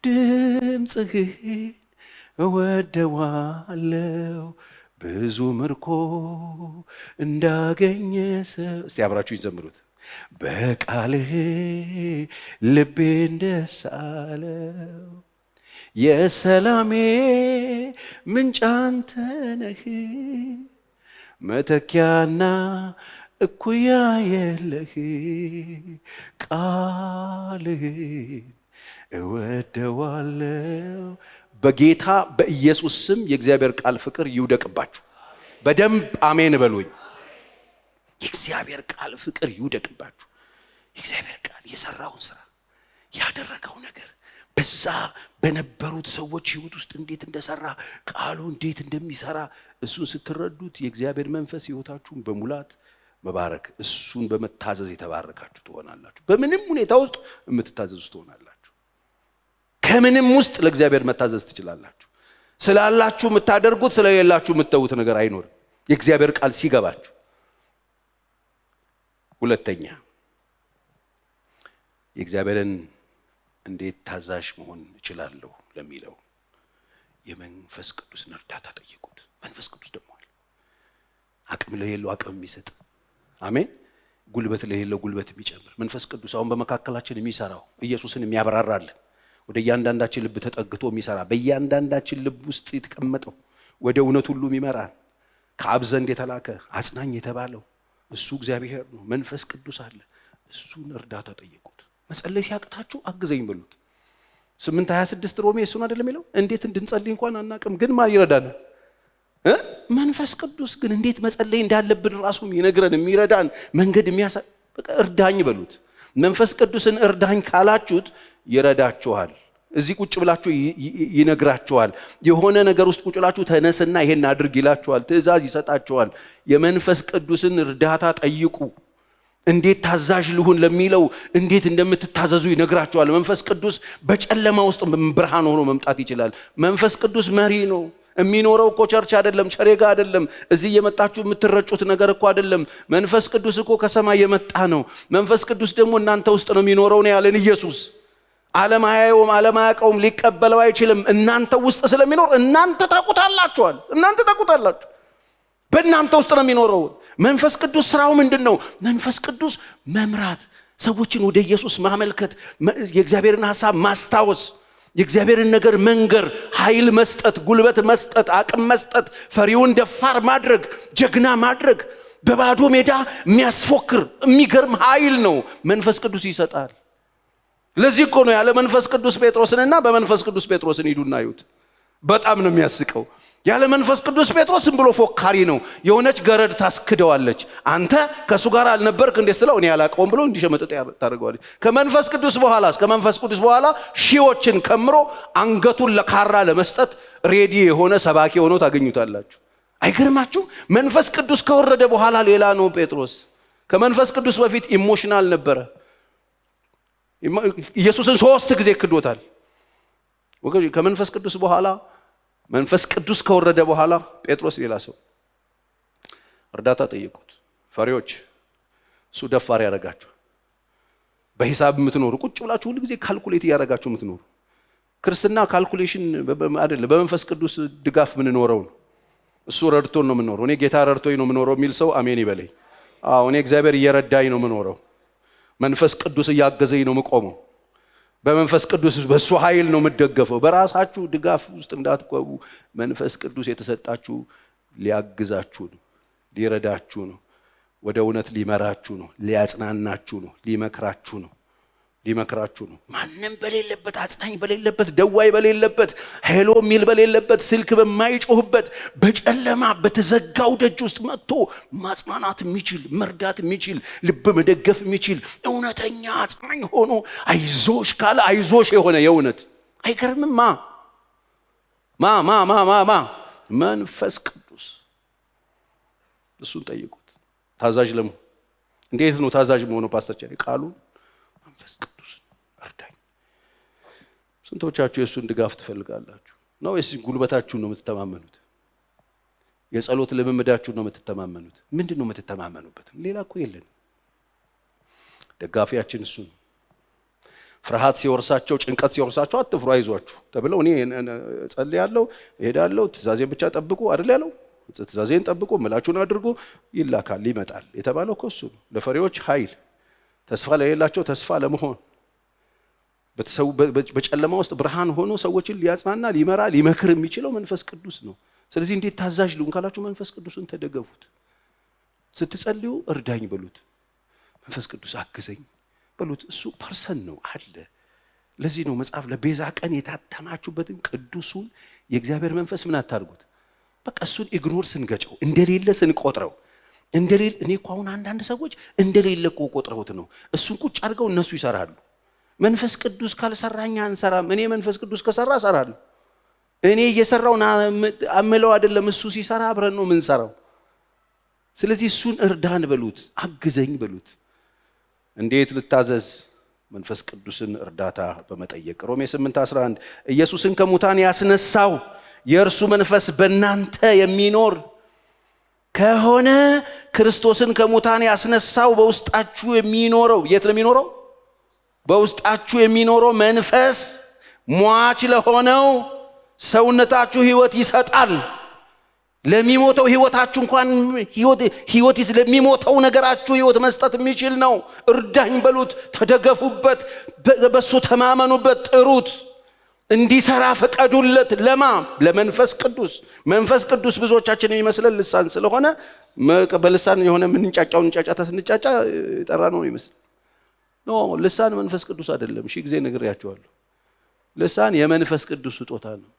ድምፅህን እወደዋለሁ፣ ብዙ ምርኮ እንዳገኘ ሰው። እስቲ አብራችሁ ይዘምሩት። በቃልህ ልቤን ደስ አለው፣ የሰላሜ ምንጭ አንተ ነህ፣ መተኪያና እኩያ የለህ፣ ቃልህን እወደዋለሁ። በጌታ በኢየሱስ ስም የእግዚአብሔር ቃል ፍቅር ይውደቅባችሁ። በደንብ አሜን በሉኝ። የእግዚአብሔር ቃል ፍቅር ይውደቅባችሁ። የእግዚአብሔር ቃል የሰራውን ስራ ያደረገው ነገር በዛ በነበሩት ሰዎች ህይወት ውስጥ እንዴት እንደሰራ ቃሉ እንዴት እንደሚሰራ እሱን ስትረዱት የእግዚአብሔር መንፈስ ህይወታችሁን በሙላት መባረክ፣ እሱን በመታዘዝ የተባረካችሁ ትሆናላችሁ። በምንም ሁኔታ ውስጥ የምትታዘዙ ትሆናላችሁ። ከምንም ውስጥ ለእግዚአብሔር መታዘዝ ትችላላችሁ። ስላላችሁ የምታደርጉት፣ ስለሌላችሁ የምትተዉት ነገር አይኖርም የእግዚአብሔር ቃል ሲገባችሁ። ሁለተኛ የእግዚአብሔርን እንዴት ታዛዥ መሆን እችላለሁ ለሚለው የመንፈስ ቅዱስን እርዳታ ጠይቁት። መንፈስ ቅዱስ ደግሞ አለ አቅም ለሌለው አቅም የሚሰጥ፣ አሜን፣ ጉልበት ለሌለው ጉልበት የሚጨምር መንፈስ ቅዱስ አሁን በመካከላችን የሚሰራው ኢየሱስን የሚያብራራልን ወደ እያንዳንዳችን ልብ ተጠግቶ የሚሰራ በእያንዳንዳችን ልብ ውስጥ የተቀመጠው ወደ እውነት ሁሉ የሚመራን ከአብ ዘንድ የተላከ አጽናኝ የተባለው እሱ እግዚአብሔር ነው። መንፈስ ቅዱስ አለ። እሱን እርዳታ ጠይቁት። መጸለይ ሲያቅታችሁ አግዘኝ በሉት። 8:26 ሮሜ እሱን አይደለም የሚለው? እንዴት እንድንጸልይ እንኳን አናቅም፣ ግን ማን ይረዳናል? መንፈስ ቅዱስ ግን እንዴት መጸለይ እንዳለብን ራሱ ይነግረን፣ የሚረዳን መንገድ የሚያሳይ። በቃ እርዳኝ በሉት። መንፈስ ቅዱስን እርዳኝ ካላችሁት ይረዳችኋል። እዚህ ቁጭ ብላችሁ ይነግራችኋል። የሆነ ነገር ውስጥ ቁጭ ብላችሁ ተነስና ይሄን አድርግ ይላችኋል። ትእዛዝ ይሰጣችኋል። የመንፈስ ቅዱስን እርዳታ ጠይቁ። እንዴት ታዛዥ ልሁን ለሚለው እንዴት እንደምትታዘዙ ይነግራችኋል። መንፈስ ቅዱስ በጨለማ ውስጥ ብርሃን ሆኖ መምጣት ይችላል። መንፈስ ቅዱስ መሪ ነው። የሚኖረው እኮ ቸርች አይደለም፣ ቸሬጋ አይደለም፣ እዚህ የመጣችሁ የምትረጩት ነገር እኮ አይደለም። መንፈስ ቅዱስ እኮ ከሰማይ የመጣ ነው። መንፈስ ቅዱስ ደግሞ እናንተ ውስጥ ነው የሚኖረው ነው ያለን ኢየሱስ። ዓለም አያየውም፣ ዓለም አያውቀውም፣ ሊቀበለው አይችልም። እናንተ ውስጥ ስለሚኖር እናንተ ታውቁታላችኋል። እናንተ ታውቁታላችሁ። በእናንተ ውስጥ ነው የሚኖረው። መንፈስ ቅዱስ ስራው ምንድነው? መንፈስ ቅዱስ መምራት፣ ሰዎችን ወደ ኢየሱስ ማመልከት፣ የእግዚአብሔርን ሐሳብ ማስታወስ፣ የእግዚአብሔርን ነገር መንገር፣ ኃይል መስጠት፣ ጉልበት መስጠት፣ አቅም መስጠት፣ ፈሪውን ደፋር ማድረግ፣ ጀግና ማድረግ፣ በባዶ ሜዳ የሚያስፎክር የሚገርም ኃይል ነው መንፈስ ቅዱስ ይሰጣል። ለዚህ እኮ ነው ያለ መንፈስ ቅዱስ ጴጥሮስንና በመንፈስ ቅዱስ ጴጥሮስን ሂዱና አዩት። በጣም ነው የሚያስቀው። ያለ መንፈስ ቅዱስ ጴጥሮስ ዝም ብሎ ፎካሪ ነው። የሆነች ገረድ ታስክደዋለች። አንተ ከሱ ጋር አልነበርክ እንዴ ስትለው እኔ አላቀውም ብሎ እንዲሸመጥጥ ታደርገዋለች። ከመንፈስ ቅዱስ በኋላ ሺዎችን ከምሮ አንገቱን ለካራ ለመስጠት ሬዲ የሆነ ሰባኪ ሆኖ ታገኙታላችሁ። አይገርማችሁ? መንፈስ ቅዱስ ከወረደ በኋላ ሌላ ነው ጴጥሮስ። ከመንፈስ ቅዱስ በፊት ኢሞሽናል ነበረ። ኢየሱስን 3 ጊዜ ክዶታል። ወገን ከመንፈስ ቅዱስ በኋላ መንፈስ ቅዱስ ከወረደ በኋላ ጴጥሮስ ሌላ ሰው። እርዳታ ጠየቁት ፈሪዎች። እሱ ደፋር ያደርጋችሁ። በሂሳብ የምትኖሩ ቁጭ ብላችሁ ሁሉ ጊዜ ካልኩሌት ያደርጋችሁ የምትኖሩ ክርስትና ካልኩሌሽን አይደለም፣ በመንፈስ ቅዱስ ድጋፍ ምን ኖረው ነው። እሱ ረድቶን ነው የምኖረው። እኔ ጌታ ረድቶኝ ነው የምኖረው የሚል ሰው አሜን ይበለኝ። አዎ እኔ እግዚአብሔር እየረዳኝ ነው የምኖረው። መንፈስ ቅዱስ እያገዘኝ ነው የምቆመው። በመንፈስ ቅዱስ በሱ ኃይል ነው የምደገፈው። በራሳችሁ ድጋፍ ውስጥ እንዳትቆሙ። መንፈስ ቅዱስ የተሰጣችሁ ሊያግዛችሁ ነው፣ ሊረዳችሁ ነው፣ ወደ እውነት ሊመራችሁ ነው፣ ሊያጽናናችሁ ነው፣ ሊመክራችሁ ነው። ማንም በሌለበት፣ አጽናኝ በሌለበት፣ ደዋይ በሌለበት፣ ሄሎ ሚል በሌለበት፣ ስልክ በማይጮህበት በጨለማ በተዘጋው ደጅ ውስጥ መጥቶ ማጽናናት የሚችል መርዳት የሚችል ልብ መደገፍ የሚችል እውነተኛ አጽናኝ ሆኖ አይዞሽ ካለ አይዞሽ የሆነ የእውነት አይገርምም? ማ መንፈስ ቅዱስ። እሱን ጠይቁት። ታዛዥ ለመሆን እንዴት ነው ታዛዥ መሆኑ? ፓስተር ቸሪ ቃሉ መንፈስ ቅዱስ እርዳኝ። ስንቶቻችሁ የእሱን ድጋፍ ትፈልጋላችሁ? ነው ወይስ ጉልበታችሁን ነው የምትተማመኑት? የጸሎት ልምምዳችሁን ነው የምትተማመኑት? ምንድን ነው የምትተማመኑበት? ሌላ እኮ የለን። ደጋፊያችን እሱ ነው። ፍርሃት ሲወርሳቸው፣ ጭንቀት ሲወርሳቸው አትፍሩ አይዟችሁ ተብለው እኔ ጸልያለሁ እሄዳለሁ ትእዛዜን ብቻ ጠብቁ አይደል ያለው? ትእዛዜን ጠብቁ ምላችሁን አድርጉ ይላካል ይመጣል የተባለው እኮ እሱ ነው። ለፈሪዎች ኃይል፣ ተስፋ ለሌላቸው ተስፋ ለመሆን፣ በጨለማ ውስጥ ብርሃን ሆኖ ሰዎችን ሊያጽናና ሊመራ ሊመክር የሚችለው መንፈስ ቅዱስ ነው። ስለዚህ እንዴት ታዛዥ ልሁን ካላችሁ መንፈስ ቅዱስን ተደገፉት። ስትጸልዩ እርዳኝ በሉት። መንፈስ ቅዱስ አግዘኝ በሉት። እሱ ፐርሰን ነው አለ። ለዚህ ነው መጽሐፍ ለቤዛ ቀን የታተማችሁበትን ቅዱሱን የእግዚአብሔር መንፈስ ምን አታርጉት። በቃ እሱን ኢግኖር ስንገጨው፣ እንደሌለ ስንቆጥረው፣ እንደሌለ እኔ እኮ አሁን አንዳንድ ሰዎች እንደሌለ እኮ ቆጥረውት ነው እሱን ቁጭ አድርገው እነሱ ይሰራሉ። መንፈስ ቅዱስ ካልሰራኛ አንሰራም። እኔ መንፈስ ቅዱስ ከሰራ እሰራለሁ። እኔ እየሰራው አምለው አይደለም፣ እሱ ሲሰራ አብረን ነው የምንሰራው። ስለዚህ እሱን እርዳን በሉት፣ አግዘኝ በሉት። እንዴት ልታዘዝ? መንፈስ ቅዱስን እርዳታ በመጠየቅ። ሮሜ 8:11 ኢየሱስን ከሙታን ያስነሳው የእርሱ መንፈስ በእናንተ የሚኖር ከሆነ ክርስቶስን ከሙታን ያስነሳው በውስጣችሁ የሚኖረው የት ነው የሚኖረው? በውስጣችሁ የሚኖረው መንፈስ ሟች ለሆነው ሰውነታችሁ ሕይወት ይሰጣል። ለሚሞተው ሕይወታችሁ እንኳን ሕይወት ለሚሞተው ነገራችሁ ሕይወት መስጠት የሚችል ነው። እርዳኝ በሉት፣ ተደገፉበት፣ በሱ ተማመኑበት፣ ጥሩት፣ እንዲሰራ ፈቀዱለት። ለማ ለመንፈስ ቅዱስ። መንፈስ ቅዱስ ብዙዎቻችን የሚመስለን ልሳን ስለሆነ በልሳን የሆነ ምንጫጫውን ጫጫታ ስንጫጫ የጠራ ነው ይመስል ኖ፣ ልሳን መንፈስ ቅዱስ አይደለም። ሺህ ጊዜ ነግሬያቸዋለሁ። ልሳን የመንፈስ ቅዱስ ስጦታ ነው።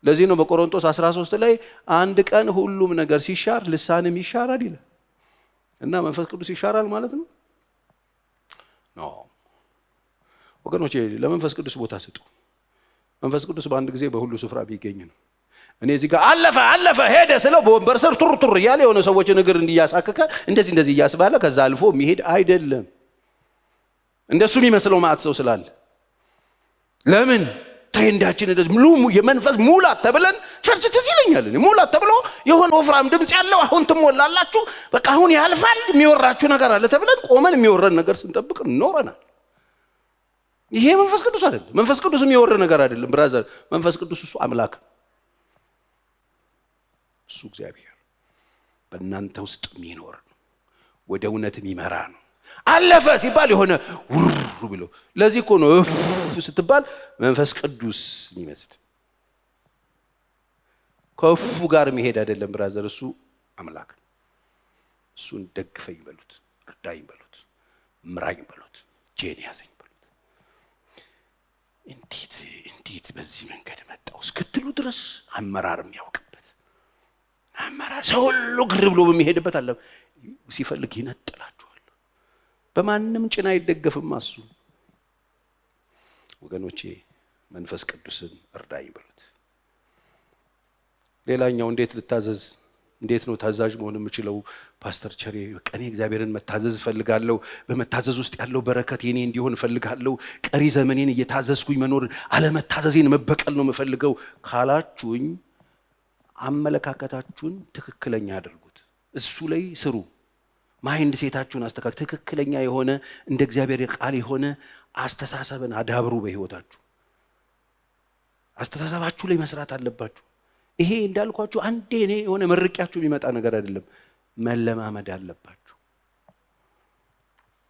ለዚህ ነው በቆሮንቶስ 13 ላይ አንድ ቀን ሁሉም ነገር ሲሻር ልሳንም ይሻራል ይላል። እና መንፈስ ቅዱስ ይሻራል ማለት ነው ኖ ወገኖቼ፣ ለመንፈስ ቅዱስ ቦታ ስጡ። መንፈስ ቅዱስ በአንድ ጊዜ በሁሉ ስፍራ ቢገኝ ነው። እኔ እዚህ ጋር አለፈ ሄደ ስለው በወንበር ስር ቱር እያለ የሆነ ሰዎችን እግር እንዲያሳከከ እንደዚህ እያስባለ ከዛ አልፎ የሚሄድ አይደለም። እንደሱ የሚመስለው ማዕት ሰው ስላለ ለምን ትሬንዳችን እንደዚህ የመንፈስ ሙላት ተብለን ቸርች ትዝ ይለኛል። ሙላት ተብሎ የሆነ ወፍራም ድምጽ ያለው አሁን ትሞላላችሁ፣ በቃ አሁን ያልፋል፣ የሚወራችሁ ነገር አለ ተብለን ቆመን የሚወረን ነገር ስንጠብቅ ኖረናል። ይሄ መንፈስ ቅዱስ አይደለም። መንፈስ ቅዱስ የሚወር ነገር አይደለም ብራዘር። መንፈስ ቅዱስ እሱ አምላክ፣ እሱ እግዚአብሔር በእናንተ ውስጥ የሚኖር ነው፣ ወደ እውነት የሚመራ ነው። አለፈ ሲባል የሆነ ውር ብሎ ለዚህ እኮ ነው ስትባል መንፈስ ቅዱስ የሚመስል ከፉ ጋር የሚሄድ አይደለም ብራዘር። እሱ አምላክ፣ እሱን ደግፈኝ በሉት፣ እርዳኝ በሉት፣ ምራኝ በሉት፣ ጄን ያዘኝ በሉት። እንዴት በዚህ መንገድ መጣው እስክትሉ ድረስ አመራር የሚያውቅበት ይማራል። ሰው ሁሉ ግር ብሎ በሚሄድበት አለ ሲፈልግ ይነጥላችኋል። በማንም ጭና አይደገፍም እሱ። ወገኖቼ መንፈስ ቅዱስን እርዳኝ በሉት። ሌላኛው እንዴት ልታዘዝ? እንዴት ነው ታዛዥ መሆን የምችለው? ፓስተር ቸሬ ቀኔ እግዚአብሔርን መታዘዝ እፈልጋለሁ። በመታዘዝ ውስጥ ያለው በረከት የኔ እንዲሆን እፈልጋለሁ። ቀሪ ዘመኔን እየታዘዝኩኝ መኖር፣ አለመታዘዜን መበቀል ነው የምፈልገው ካላችሁኝ አመለካከታችሁን ትክክለኛ አድርጉት። እሱ ላይ ስሩ። ማይንድ ሴታችሁን አስተካክሉ። ትክክለኛ የሆነ እንደ እግዚአብሔር ቃል የሆነ አስተሳሰብን አዳብሩ በህይወታችሁ። አስተሳሰባችሁ ላይ መስራት አለባችሁ። ይሄ እንዳልኳችሁ አንዴ እኔ የሆነ መርቂያችሁ የሚመጣ ነገር አይደለም፣ መለማመድ አለባችሁ።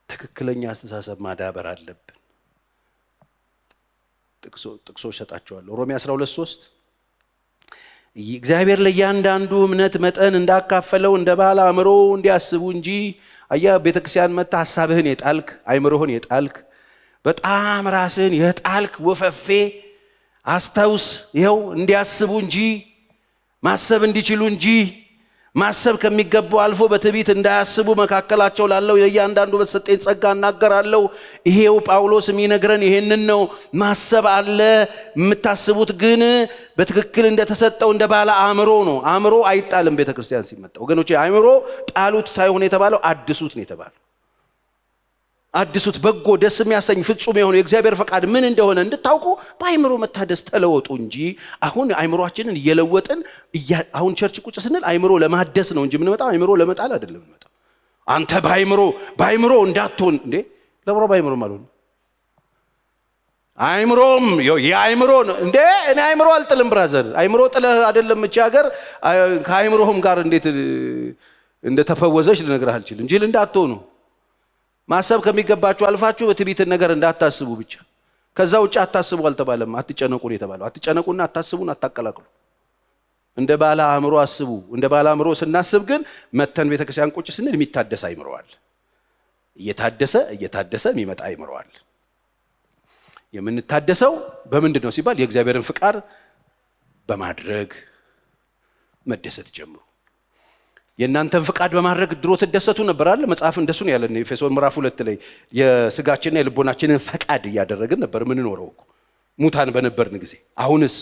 ትክክለኛ አስተሳሰብ ማዳበር አለብን። ጥቅሶች ሰጣቸዋለሁ። ሮሜ 12:3 እግዚአብሔር ለእያንዳንዱ እምነት መጠን እንዳካፈለው እንደ ባለ አእምሮ እንዲያስቡ እንጂ። አያ ቤተክርስቲያን መጣ ሐሳብህን የጣልክ አይምሮህን የጣልክ በጣም ራስህን የጣልክ ወፈፌ አስተውስ። ይኸው እንዲያስቡ እንጂ ማሰብ እንዲችሉ እንጂ ማሰብ ከሚገባው አልፎ በትዕቢት እንዳያስቡ መካከላቸው ላለው ለእያንዳንዱ በተሰጠኝ ጸጋ እናገራለሁ። ይሄው ጳውሎስ የሚነግረን ይሄንን ነው። ማሰብ አለ። የምታስቡት ግን በትክክል እንደተሰጠው እንደ ባለ አእምሮ ነው። አእምሮ አይጣልም። ቤተክርስቲያን ሲመጣ ወገኖቼ አእምሮ ጣሉት ሳይሆን የተባለው አድሱት ነው የተባለው። አድሱት። በጎ ደስ የሚያሰኝ ፍጹም የሆነ የእግዚአብሔር ፈቃድ ምን እንደሆነ እንድታውቁ በአእምሮ መታደስ ተለወጡ እንጂ አሁን አእምሮአችንን እየለወጥን አሁን ቸርች ቁጭ ስንል አእምሮ ለማደስ ነው እንጂ የምንመጣው አእምሮ ለመጣል አይደለም የምንመጣው። አንተ በአእምሮ እንዳትሆን እንዴ ለብሮ በአእምሮ ማለት ነው። አእምሮም የአእምሮ እንዴ እኔ አእምሮ አልጥልም ብራዘር። አእምሮ ጥለህ አይደለም እቺ ሀገር ከአእምሮህም ጋር እንዴት እንደተፈወዘች ልነግርህ አልችልም እንጂ እንዳትሆኑ ማሰብ ከሚገባችሁ አልፋችሁ በትዕቢትን ነገር እንዳታስቡ ብቻ። ከዛ ውጭ አታስቡ አልተባለም። አትጨነቁ ነው የተባለው። አትጨነቁና አታስቡን አታቀላቅሉ። እንደ ባለ አእምሮ አስቡ። እንደ ባለ አእምሮ ስናስብ ግን መተን ቤተክርስቲያን ቁጭ ስንል የሚታደስ አይምሮዋል። እየታደሰ የሚመጣ አይምሮዋል። የምንታደሰው በምንድን ነው ሲባል የእግዚአብሔርን ፍቃድ በማድረግ መደሰት ጀምሩ። የእናንተን ፍቃድ በማድረግ ድሮ ትደሰቱ ነበር አይደል? መጽሐፍ እንደሱ ነው ያለን። ኤፌሶን ምዕራፍ 2 ላይ የስጋችንና የልቦናችንን ፈቃድ እያደረግን ነበር ምን ኖረው ሙታን በነበርን ጊዜ። አሁንስ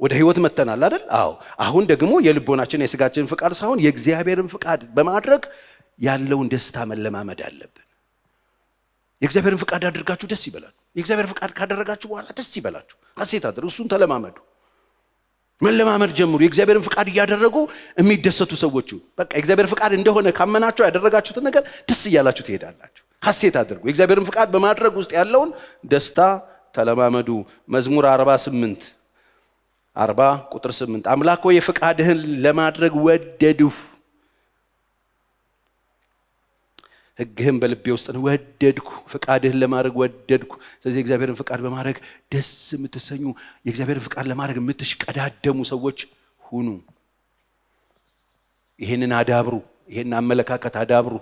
ወደ ህይወት መተናል አይደል? አዎ። አሁን ደግሞ የልቦናችንና የስጋችንን ፍቃድ ሳይሆን የእግዚአብሔርን ፍቃድ በማድረግ ያለውን ደስታ መለማመድ አለብን። የእግዚአብሔርን ፍቃድ አድርጋችሁ ደስ ይበላችሁ። የእግዚአብሔር ፍቃድ ካደረጋችሁ በኋላ ደስ ይበላችሁ፣ ሐሴት አድርጉ። እሱን ተለማመዱ፣ መለማመድ ጀምሩ። የእግዚአብሔርን ፍቃድ እያደረጉ የሚደሰቱ ሰዎች በቃ የእግዚአብሔር ፍቃድ እንደሆነ ካመናችሁ ያደረጋችሁትን ነገር ደስ እያላችሁ ትሄዳላችሁ። ሐሴት አድርጉ። የእግዚአብሔርን ፍቃድ በማድረግ ውስጥ ያለውን ደስታ ተለማመዱ። መዝሙር 40 ቁጥር 8 አምላክ ሆይ ፍቃድህን ለማድረግ ወደድሁ፣ ሕግህን በልቤ ውስጥ ነው ወደድኩ። ፍቃድህን ለማድረግ ወደድኩ። ስለዚህ የእግዚአብሔርን ፍቃድ በማድረግ ደስ የምትሰኙ የእግዚአብሔርን ፍቃድ ለማድረግ የምትሽቀዳደሙ ሰዎች ሁኑ። ይሄንን አዳብሩ። ይሄን አመለካከት አዳብሩ።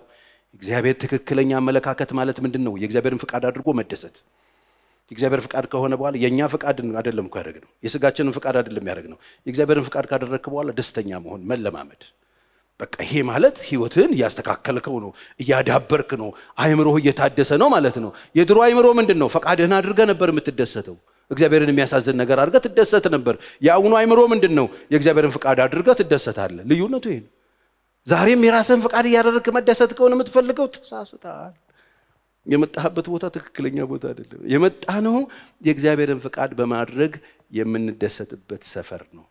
እግዚአብሔር ትክክለኛ አመለካከት ማለት ምንድን ነው? የእግዚአብሔርን ፍቃድ አድርጎ መደሰት። የእግዚአብሔር ፍቃድ ከሆነ በኋላ የኛ ፍቃድ አይደለም እኮ ያደረግነው፣ የስጋችንን ፍቃድ አይደለም ያደረግነው። የእግዚአብሔርን ፍቃድ ካደረግክ በኋላ ደስተኛ መሆን መለማመድ። በቃ ይሄ ማለት ህይወትን እያስተካከልከው ነው፣ እያዳበርክ ነው፣ አእምሮህ እየታደሰ ነው ማለት ነው። የድሮ አእምሮ ምንድን ነው? ፈቃድህን አድርገህ ነበር የምትደሰተው። እግዚአብሔርን የሚያሳዝን ነገር አድርገህ ትደሰት ነበር። የአሁኑ አእምሮ ምንድን ነው? የእግዚአብሔርን ፍቃድ አድርገህ ትደሰታለህ። ልዩነቱ ይሄ ነው። ዛሬም የራስህን ፍቃድ እያደረግክ መደሰት ከሆነ የምትፈልገው ተሳስተሃል። የመጣህበት ቦታ ትክክለኛ ቦታ አይደለም። የመጣነው የእግዚአብሔርን ፍቃድ በማድረግ የምንደሰትበት ሰፈር ነው።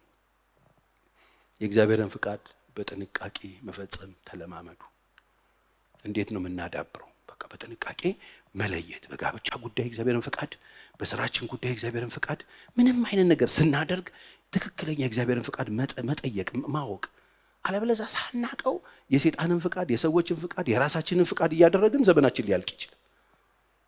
የእግዚአብሔርን ፍቃድ በጥንቃቄ መፈጸም ተለማመዱ። እንዴት ነው የምናዳብረው? በቃ በጥንቃቄ መለየት። በጋብቻ ጉዳይ እግዚአብሔርን ፍቃድ፣ በስራችን ጉዳይ እግዚአብሔርን ፍቃድ፣ ምንም አይነት ነገር ስናደርግ ትክክለኛ እግዚአብሔርን ፍቃድ መጠየቅ ማወቅ። አለበለዚያ ሳናቀው የሰይጣንን ፍቃድ፣ የሰዎችን ፍቃድ፣ የራሳችንን ፍቃድ እያደረግን ዘመናችን ሊያልቅ ይችላል።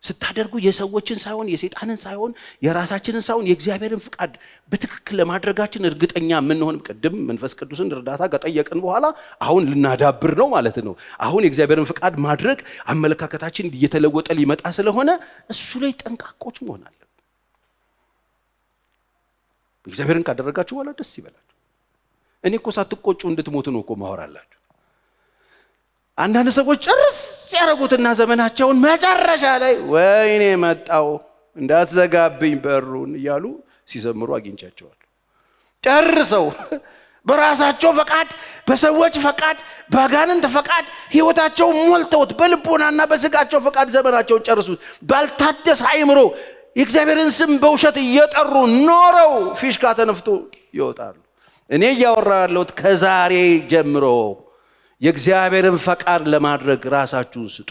ስታደርጉ የሰዎችን ሳይሆን የሰይጣንን ሳይሆን የራሳችንን ሳይሆን የእግዚአብሔርን ፍቃድ በትክክል ለማድረጋችን እርግጠኛ የምንሆን ቅድም መንፈስ ቅዱስን እርዳታ ከጠየቅን በኋላ አሁን ልናዳብር ነው ማለት ነው። አሁን የእግዚአብሔርን ፍቃድ ማድረግ አመለካከታችን እየተለወጠ ሊመጣ ስለሆነ እሱ ላይ ጠንቃቆች መሆን አለብን። እግዚአብሔርን ካደረጋችሁ በኋላ ደስ ይበላችሁ። እኔ እኮ ሳትቆጩ እንድትሞቱ ነው እኮ ማወራላችሁ። አንዳንድ ሰዎች ጨርስ ያረጉትና ዘመናቸውን መጨረሻ ላይ ወይኔ መጣው እንዳትዘጋብኝ በሩን እያሉ ሲዘምሩ አግኝቻቸዋለሁ። ጨርሰው በራሳቸው ፈቃድ፣ በሰዎች ፈቃድ፣ በአጋንንት ፈቃድ ህይወታቸው ሞልተውት በልቦናና በስጋቸው ፈቃድ ዘመናቸውን ጨርሱት። ባልታደሰ አእምሮ የእግዚአብሔርን ስም በውሸት እየጠሩ ኖረው ፊሽካ ተነፍቶ ይወጣሉ። እኔ እያወራሁ ያለሁት ከዛሬ ጀምሮ የእግዚአብሔርን ፈቃድ ለማድረግ ራሳችሁን ስጡ።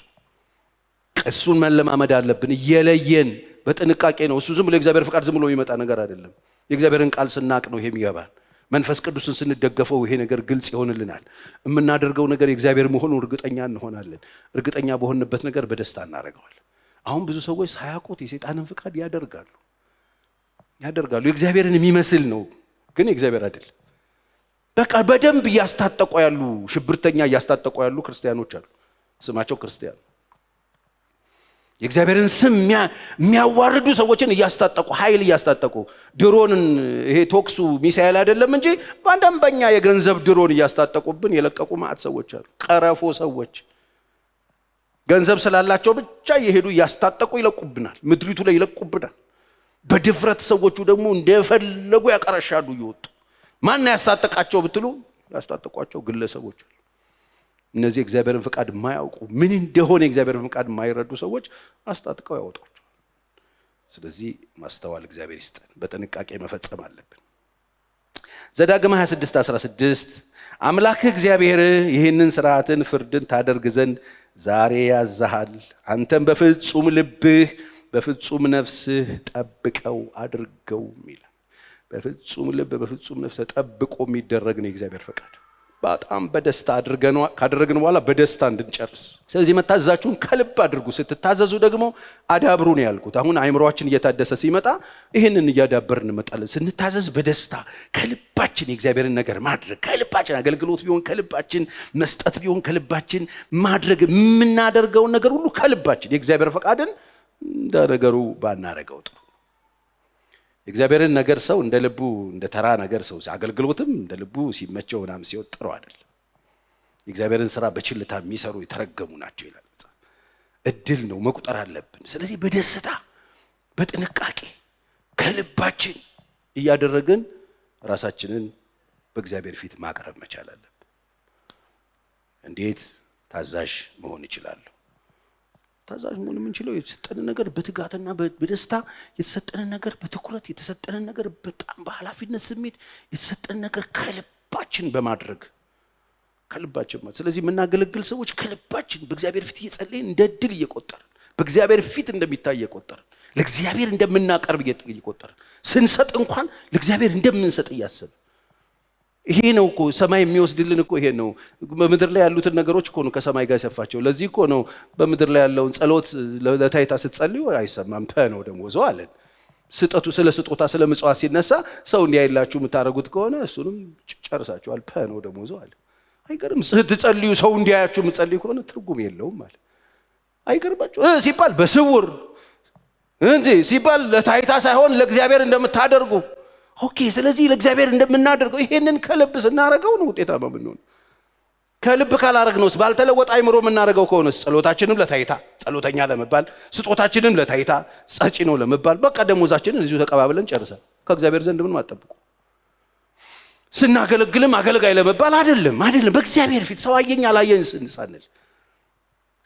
እሱን መለማመድ አለብን እየለየን በጥንቃቄ ነው። እሱ ዝም ብሎ የእግዚአብሔር ፈቃድ ዝም ብሎ የሚመጣ ነገር አይደለም። የእግዚአብሔርን ቃል ስናቅ ነው ይሄ የሚገባን። መንፈስ ቅዱስን ስንደገፈው ይሄ ነገር ግልጽ ይሆንልናል። የምናደርገው ነገር የእግዚአብሔር መሆኑን እርግጠኛ እንሆናለን። እርግጠኛ በሆንበት ነገር በደስታ እናደርገዋለን። አሁን ብዙ ሰዎች ሳያውቁት የሰይጣንን ፈቃድ ያደርጋሉ። የእግዚአብሔርን የሚመስል ነው ግን የእግዚአብሔር አይደለም። በቃ በደንብ እያስታጠቁ ያሉ ሽብርተኛ እያስታጠቁ ያሉ ክርስቲያኖች አሉ። ስማቸው ክርስቲያን የእግዚአብሔርን ስም የሚያዋርዱ ሰዎችን እያስታጠቁ ኃይል እያስታጠቁ ድሮንን ይሄ ቶክሱ ሚሳኤል አይደለም እንጂ በአንደምበኛ የገንዘብ ድሮን እያስታጠቁብን የለቀቁ ማዕት ሰዎች አሉ። ቀረፎ ሰዎች ገንዘብ ስላላቸው ብቻ እየሄዱ እያስታጠቁ ይለቁብናል፣ ምድሪቱ ላይ ይለቁብናል። በድፍረት ሰዎቹ ደግሞ እንደፈለጉ ያቀረሻሉ እየወጡ። ማን ያስታጠቃቸው ብትሉ ያስታጠቋቸው ግለሰቦች አሉ። እነዚህ እግዚአብሔርን ፈቃድ የማያውቁ ምን እንደሆነ እግዚአብሔርን ፈቃድ የማይረዱ ሰዎች አስታጥቀው ያወጣቸው። ስለዚህ ማስተዋል እግዚአብሔር ይስጠን፣ በጥንቃቄ መፈጸም አለብን። ዘዳግም 26:16 አምላክህ እግዚአብሔር ይህንን ሥርዓትን ፍርድን ታደርግ ዘንድ ዛሬ ያዝሃል። አንተም በፍጹም ልብህ በፍጹም ነፍስህ ጠብቀው አድርገው ይላል። በፍጹም ልብ በፍጹም ነፍስ ተጠብቆ የሚደረግ ነው የእግዚአብሔር ፈቃድ። በጣም በደስታ ካደረግን በኋላ በደስታ እንድንጨርስ። ስለዚህ መታዘዛችሁን ከልብ አድርጉ። ስትታዘዙ ደግሞ አዳብሩ ነው ያልኩት። አሁን አእምሮአችን እየታደሰ ሲመጣ ይህንን እያዳበርን እንመጣለን። ስንታዘዝ በደስታ ከልባችን የእግዚአብሔርን ነገር ማድረግ ከልባችን፣ አገልግሎት ቢሆን ከልባችን፣ መስጠት ቢሆን ከልባችን ማድረግ፣ የምናደርገውን ነገር ሁሉ ከልባችን የእግዚአብሔር ፈቃድን እንደ ነገሩ ባናረገው ጥሩ። የእግዚአብሔርን ነገር ሰው እንደ ልቡ እንደ ተራ ነገር ሰው አገልግሎትም እንደ ልቡ ሲመቸው ምናምን ሲወጥ ጥሩ አይደለም። የእግዚአብሔርን ስራ በችልታ የሚሰሩ የተረገሙ ናቸው ይላል። እድል ነው መቁጠር አለብን። ስለዚህ በደስታ በጥንቃቄ ከልባችን እያደረግን ራሳችንን በእግዚአብሔር ፊት ማቅረብ መቻል አለብን። እንዴት ታዛዥ መሆን ይችላል? ታዛዥ መሆን የምንችለው የተሰጠንን ነገር በትጋትና በደስታ የተሰጠንን ነገር በትኩረት የተሰጠንን ነገር በጣም በኃላፊነት ስሜት የተሰጠንን ነገር ከልባችን በማድረግ ከልባችን ማለት። ስለዚህ የምናገለግል ሰዎች ከልባችን በእግዚአብሔር ፊት እየጸለይን እንደ ድል እየቆጠርን በእግዚአብሔር ፊት እንደሚታይ እየቆጠርን ለእግዚአብሔር እንደምናቀርብ እየቆጠርን ስንሰጥ እንኳን ለእግዚአብሔር እንደምንሰጥ እያሰብን ይሄ ነው እኮ ሰማይ የሚወስድልን እኮ ይሄ ነው። በምድር ላይ ያሉትን ነገሮች እኮ ነው ከሰማይ ጋር ያሰፋቸው። ለዚህ እኮ ነው በምድር ላይ ያለውን ጸሎት ለታይታ ስትጸልዩ አይሰማም ነው ደሞዞ አለን። ስለ ስጦታ ስለ ምጽዋት ሲነሳ ሰው እንዲያይላችሁ የምታደርጉት ከሆነ እሱንም ጨርሳችኋል ነው ደሞዞ አለ። አይገርም? ስትጸልዩ ሰው እንዲያያችሁ የምትጸልዩ ከሆነ ትርጉም የለውም አለ። አይገርባችሁ? ሲባል በስውር እንዴ ሲባል ለታይታ ሳይሆን ለእግዚአብሔር እንደምታደርጉ ኦኬ። ስለዚህ ለእግዚአብሔር እንደምናደርገው ይሄንን ከልብ ስናረገው ነው ውጤታማ የምንሆነው። ከልብ ካላረግነውስ ባልተለወጠ አይምሮ የምናረገው ከሆነስ ጸሎታችንም ለታይታ ጸሎተኛ ለመባል፣ ስጦታችንም ለታይታ ጸጪ ነው ለመባል፣ በቃ ደሞዛችንን እዚሁ ተቀባብለን ጨርሰን ከእግዚአብሔር ዘንድ ምን ማጠብቁ። ስናገለግልም አገልጋይ ለመባል አይደለም በእግዚአብሔር ፊት ሰው አየኝ አላየኝ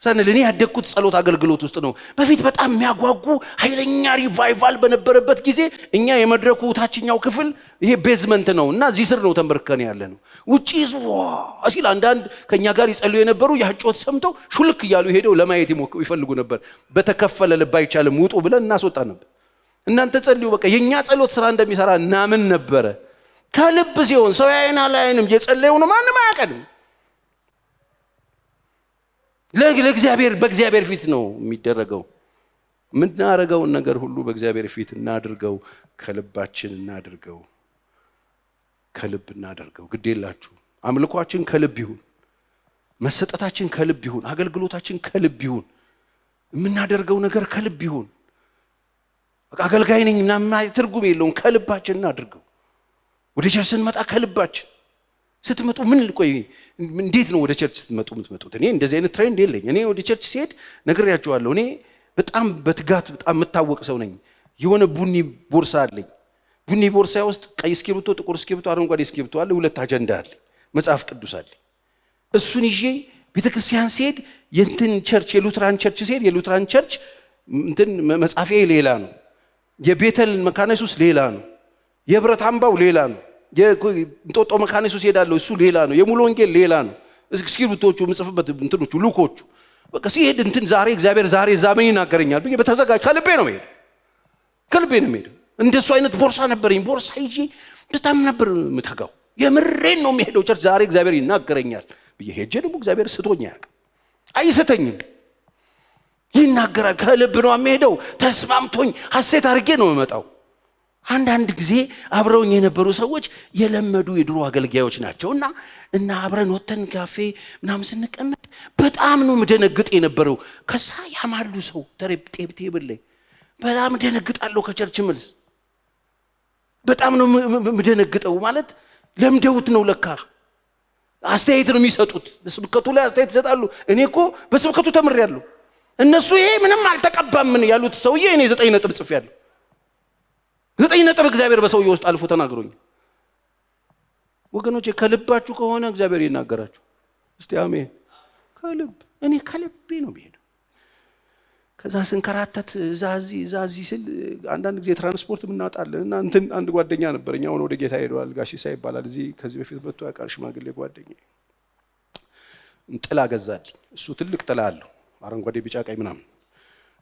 ሳንል እኔ ያደግኩት ጸሎት አገልግሎት ውስጥ ነው። በፊት በጣም የሚያጓጉ ኃይለኛ ሪቫይቫል በነበረበት ጊዜ እኛ የመድረኩ ታችኛው ክፍል ይሄ ቤዝመንት ነው እና እዚህ ስር ነው ተንበርከን ያለ ነው። ውጪ ሲል አንዳንድ ከኛ ጋር ይጸልዩ የነበሩ ያጮት ሰምተው ሹልክ እያሉ ሄደው ለማየት ይፈልጉ ነበር። በተከፈለ ልብ አይቻልም ውጡ ብለን እናስወጣ ነበር። እናንተ ጸልዩ በቃ የኛ ጸሎት ስራ እንደሚሰራ እናምን ነበረ። ከልብ ሲሆን ሰው ያይናል አይንም የጸለየው ነው ማንም አያቀድም። ለእግዚአብሔር በእግዚአብሔር ፊት ነው የሚደረገው። ምናረገውን ነገር ሁሉ በእግዚአብሔር ፊት እናድርገው፣ ከልባችን እናድርገው፣ ከልብ እናድርገው። ግዴላችሁ አምልኳችን ከልብ ይሁን፣ መሰጠታችን ከልብ ይሁን፣ አገልግሎታችን ከልብ ይሁን፣ የምናደርገው ነገር ከልብ ይሁን። በቃ አገልጋይ ነኝ ምናምን ትርጉም የለውም። ከልባችን እናድርገው። ወደ ቸርች ስንመጣ ከልባችን ስትመጡ ምን ቆይ እንዴት ነው ወደ ቸርች የምትመጡት? እኔ እንደዚህ አይነት ትሬንድ የለኝ። እኔ ወደ ቸርች ሲሄድ ነግሬያቸዋለሁ። እኔ በጣም በትጋት በጣም የምታወቅ ሰው ነኝ። የሆነ ቡኒ ቦርሳ አለኝ። ቡኒ ቦርሳ ውስጥ ቀይ እስክሪብቶ፣ ጥቁር እስክሪብቶ፣ አረንጓዴ እስክሪብቶ አለ። 2 አጀንዳ አለ። መጽሐፍ ቅዱስ አለ። እሱን ይዤ ቤተክርስቲያን ሲሄድ የእንትን ቸርች የሉትራን ቸርች ሲሄድ የሉትራን ቸርች እንትን መጻፊያ ሌላ ነው። የቤተል መካነ ኢየሱስ ሌላ ነው። የህብረት አምባው ሌላ ነው። የእንጦጦ መካነ ኢየሱስ ሄዳለሁ እሱ ሌላ ነው። የሙሉ ወንጌል ሌላ ነው። እስክሪብቶቹ ምጽፍበት እንትኖቹ ሉኮቹ በቃ ሲሄድ እንትን ዛሬ እግዚአብሔር ዛሬ እዛ ምን ይናገረኛል ብዬ በተዘጋጅ ከልቤ ነው የምሄደው። ከልቤ ነው የምሄደው። እንደሱ አይነት ቦርሳ ነበረኝ። ቦርሳ ይዤ በጣም ነበር የምተጋው። የምሬን ነው የምሄደው ቸርች ዛሬ እግዚአብሔር ይናገረኛል ብዬ ሄጄ ደግሞ እግዚአብሔር ስቶኝ አያውቅም። አይስተኝም፣ ይናገራል። ከልብ ነው የምሄደው። ተስማምቶኝ ሐሴት አድርጌ ነው የምመጣው። አንዳንድ ጊዜ አብረውኝ የነበሩ ሰዎች የለመዱ የድሮ አገልጋዮች ናቸውና እና አብረን ወተን ካፌ ምናምን ስንቀመጥ በጣም ነው ምደነግጥ የነበረው። ከዛ ያማሉ ሰው ቴብል ላይ በጣም ደነግጣለሁ። ከቸርች መልስ በጣም ነው ምደነግጠው። ማለት ለምደውት ነው ለካ። አስተያየት ነው የሚሰጡት። በስብከቱ ላይ አስተያየት ይሰጣሉ። እኔ እኮ በስብከቱ ተምሬያለሁ። እነሱ ይሄ ምንም አልተቀባም ምን ያሉት ሰውዬ እኔ 9 ነጥብ ጽፌያለሁ። 9 ነጥብ እግዚአብሔር በሰውዬው ውስጥ አልፎ ተናግሮኝ። ወገኖቼ ከልባችሁ ከሆነ እግዚአብሔር ይናገራችሁ። እስቲ አሜን። ከልብ እኔ ከልቤ ነው የሚሄደው። ከዛ ስንከራተት ዛዚ ስል አንዳንድ ጊዜ ትራንስፖርት ምናጣለን እና እንትን አንድ ጓደኛ ነበረኝ። አሁን ወደ ጌታ ሄደዋል። ጋሺሳ ይባላል። እዚህ ከዚህ በፊት መጥቶ ያውቃል። ሽማግሌ ጓደኛ ጥላ ገዛልኝ። እሱ ትልቅ ጥላ አለው፣ አረንጓዴ ቢጫ ቀይ ምናምን።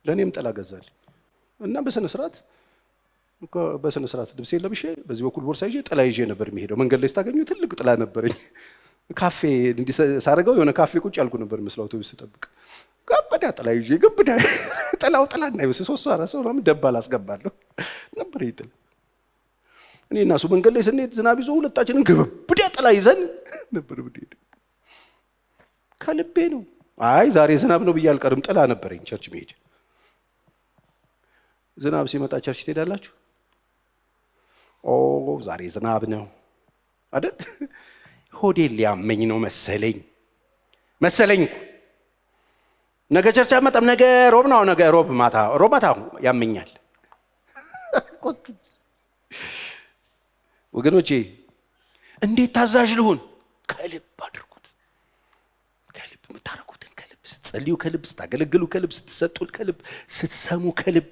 ለእኔም ጥላ ገዛልኝ እና በስነ ስርዓት ልብሴን ለብሼ በዚህ በኩል ቦርሳ ይዤ ጥላ ይዤ ነበር የሚሄደው። መንገድ ላይ ስታገኙ ትልቅ ጥላ ነበረኝ። ካፌ እንዲህ ሳደርገው የሆነ ካፌ ቁጭ ያልኩ ነበር መስለው አውቶቡስ ስጠብቅ ገበዳ ጥላ ይዤ ገበዳ ጥላው ጥላ እና ይወስ 3 4 ሰው ነው ደባል አስገባለሁ ነበር ይጥል። እኔ እና እሱ መንገድ ላይ ስንሄድ ዝናብ ይዞ ሁለታችንን ገበዳ ጥላ ይዘን ነበር ብንሄድ። ከልቤ ነው። አይ ዛሬ ዝናብ ነው ብዬ አልቀርም። ጥላ ነበረኝ ቸርች መሄድ። ዝናብ ሲመጣ ቸርች ትሄዳላችሁ? ኦ ዛሬ ዝናብ ነው አይደል? ሆዴን ሊያመኝ ነው መሰለኝ። ነገ ቸርች አመጣም። ነገ ሮብ ነው። ነገ ሮብ ማታ ያመኛል። ወገኖቼ እንዴት ታዛዥ ልሁን? ከልብ አድርጉት። ከልብ የምታረጉትን ከልብ ስትጸልዩ፣ ከልብ ስታገለግሉ፣ ከልብ ስትሰጡ፣ ከልብ ስትሰሙ፣ ከልብ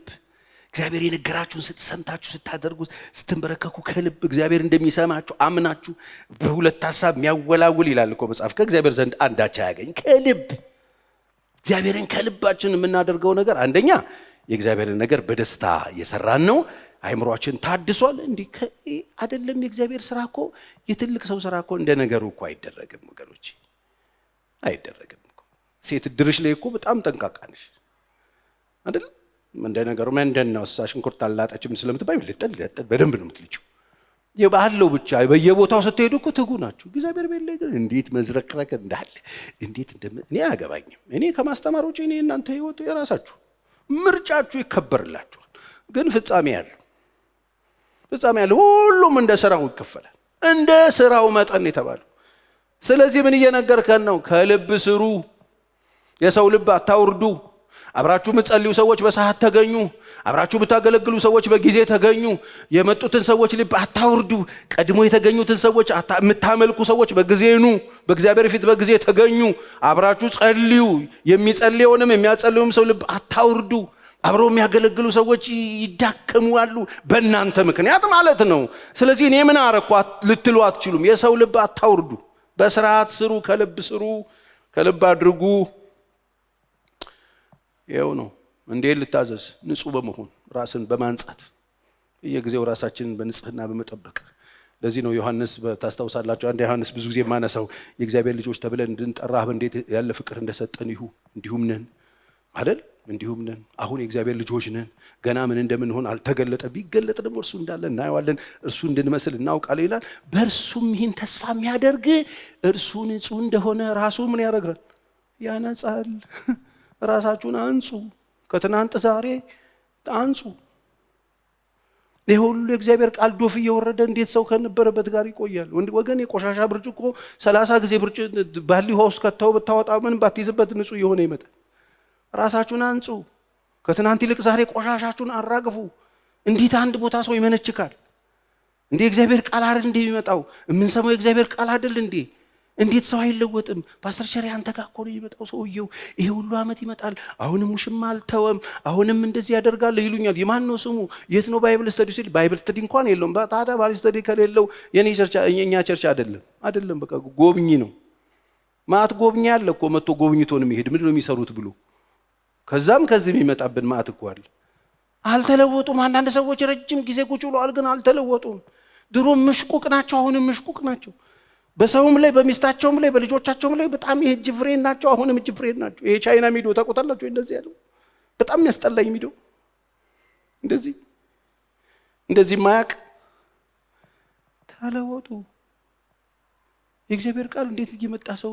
እግዚአብሔር የነገራችሁን ስትሰምታችሁ ስታደርጉ ስትንበረከኩ ከልብ እግዚአብሔር እንደሚሰማችሁ አምናችሁ በሁለት ሐሳብ የሚያወላውል ይላል እኮ መጽሐፍ። ከእግዚአብሔር ዘንድ አንዳች አያገኝ። ከልብ እግዚአብሔርን ከልባችን የምናደርገው ነገር አንደኛ የእግዚአብሔርን ነገር በደስታ እየሰራን ነው። አይምሮአችን ታድሷል። እንዲህ አይደለም። የእግዚአብሔር ስራ እኮ የትልቅ ሰው ስራ እኮ እንደ ነገሩ እኮ አይደረግም ወገኖች፣ አይደረግም እኮ። ሴት ድርሽ ላይ እኮ በጣም ጠንቃቃ ነሽ አይደል? እንደ ነገሩ ምንድነው ሽንኩርት አላጣችም ስለምትባይ ልጥል በደንብ ነው የምትልጪው። የባህለው ብቻ በየቦታው ስትሄዱ እኮ ትጉ ናችሁ። እግዚአብሔር ቤት ላይ ግን እንዴት መዝረክረክ እንዳለ እንዴት እኔ አያገባኝም። እኔ ከማስተማር ውጪ እኔ እናንተ ህይወት የራሳችሁ ምርጫችሁ ይከበርላችኋል። ግን ፍጻሜ ያለው ሁሉም እንደ ስራው ይከፈላል። እንደ ስራው መጠን የተባለው። ስለዚህ ምን እየነገርከን ነው? ከልብ ስሩ። የሰው ልብ አታውርዱ። አብራችሁ የምትጸልዩ ሰዎች በሰዓት ተገኙ። አብራችሁ የምታገለግሉ ሰዎች በጊዜ ተገኙ። የመጡትን ሰዎች ልብ አታውርዱ። ቀድሞ የተገኙትን ሰዎች የምታመልኩ ሰዎች በጊዜ ኑ። በእግዚአብሔር ፊት በጊዜ ተገኙ። አብራችሁ ጸልዩ። የሚጸልየውንም የሚያጸልዩም ሰው ልብ አታውርዱ። አብረው የሚያገለግሉ ሰዎች ይዳከማሉ በእናንተ ምክንያት ማለት ነው። ስለዚህ እኔ ምን አረኩ ልትሉ አትችሉም። የሰው ልብ አታውርዱ። በስርዓት ስሩ። ከልብ ስሩ። ከልብ አድርጉ። ይኸው ነው። እንዴት ልታዘዝ? ንጹህ በመሆን ራስን በማንጻት በየጊዜው ራሳችንን በንጽህና በመጠበቅ። ለዚህ ነው ዮሐንስ ታስታውሳላችሁ፣ አንድ ዮሐንስ ብዙ ጊዜ የማነሳው የእግዚአብሔር ልጆች ተብለን እንድንጠራህ እንዴት ያለ ፍቅር እንደሰጠን እንዲሁም ነን አይደል? እንዲሁም ነን። አሁን የእግዚአብሔር ልጆች ነን። ገና ምን እንደምንሆን አልተገለጠ። ቢገለጥ ደግሞ እርሱ እንዳለ እናየዋለን። እርሱ እንድንመስል እናውቃለን ይላል። በእርሱም ይህን ተስፋ የሚያደርግ እርሱ ንጹህ እንደሆነ ራሱ ምን ያደርጋል? ያነጻል። ራሳችሁን አንጹ። ከትናንት ዛሬ አንጹ። ይሄ ሁሉ የእግዚአብሔር ቃል ዶፍ እየወረደ እንዴት ሰው ከነበረበት ጋር ይቆያል? ወገን የቆሻሻ ብርጭቆ 30 ጊዜ ባሊ ውሃ ውስጥ ከተው ብታወጣ ምን ባትይዝበት ንጹህ የሆነ ይመጣል። ራሳችሁን አንጹ። ከትናንት ይልቅ ዛሬ ቆሻሻችሁን አራግፉ። እንዴት አንድ ቦታ ሰው ይመነችካል እንዴ? እግዚአብሔር ቃል አይደል እንዴ የሚመጣው? የምንሰማው የእግዚአብሔር ቃል አይደል እንዴ? እንዴት ሰው አይለወጥም? ፓስተር ቸሪ አንተ ጋር እኮ ነው የሚመጣው ሰውየው፣ ይሄ ሁሉ ዓመት ይመጣል፣ አሁንም ውሽማ አልተወም፣ አሁንም እንደዚህ ያደርጋል ይሉኛል። የማን ነው ስሙ? የት ነው ባይብል ስተዲ ሲል ባይብል ስተዲ እንኳን የለውም። ታዲያ ባይብል ስተዲ ከሌለው የኔ ቸርች የኛ ቸርች አይደለም በቃ ጎብኚ ነው። ማት ጎብኚ አለ እኮ መጥቶ ጎብኝቶን የሚሄድ ምንድን ነው የሚሰሩት ብሎ ከዛም ከዚህ የሚመጣብን ማት እኮ አለ። አልተለወጡም። አንዳንድ ሰዎች ረጅም ጊዜ ቁጭ ብለዋል ግን አልተለወጡም። ድሮ ምሽቁቅ ናቸው፣ አሁንም ምሽቁቅ ናቸው። በሰውም ላይ በሚስታቸውም ላይ በልጆቻቸውም ላይ በጣም ይሄ ጅፍሬን ናቸው፣ አሁንም ጅፍሬን ናቸው። ይሄ ቻይና ሚዶ ታቆታላችሁ? እንደዚህ ያለው በጣም የሚያስጠላኝ ሚዶ እንደዚህ ማያቅ ተለወጡ። የእግዚአብሔር ቃል እንዴት እየመጣ ሰው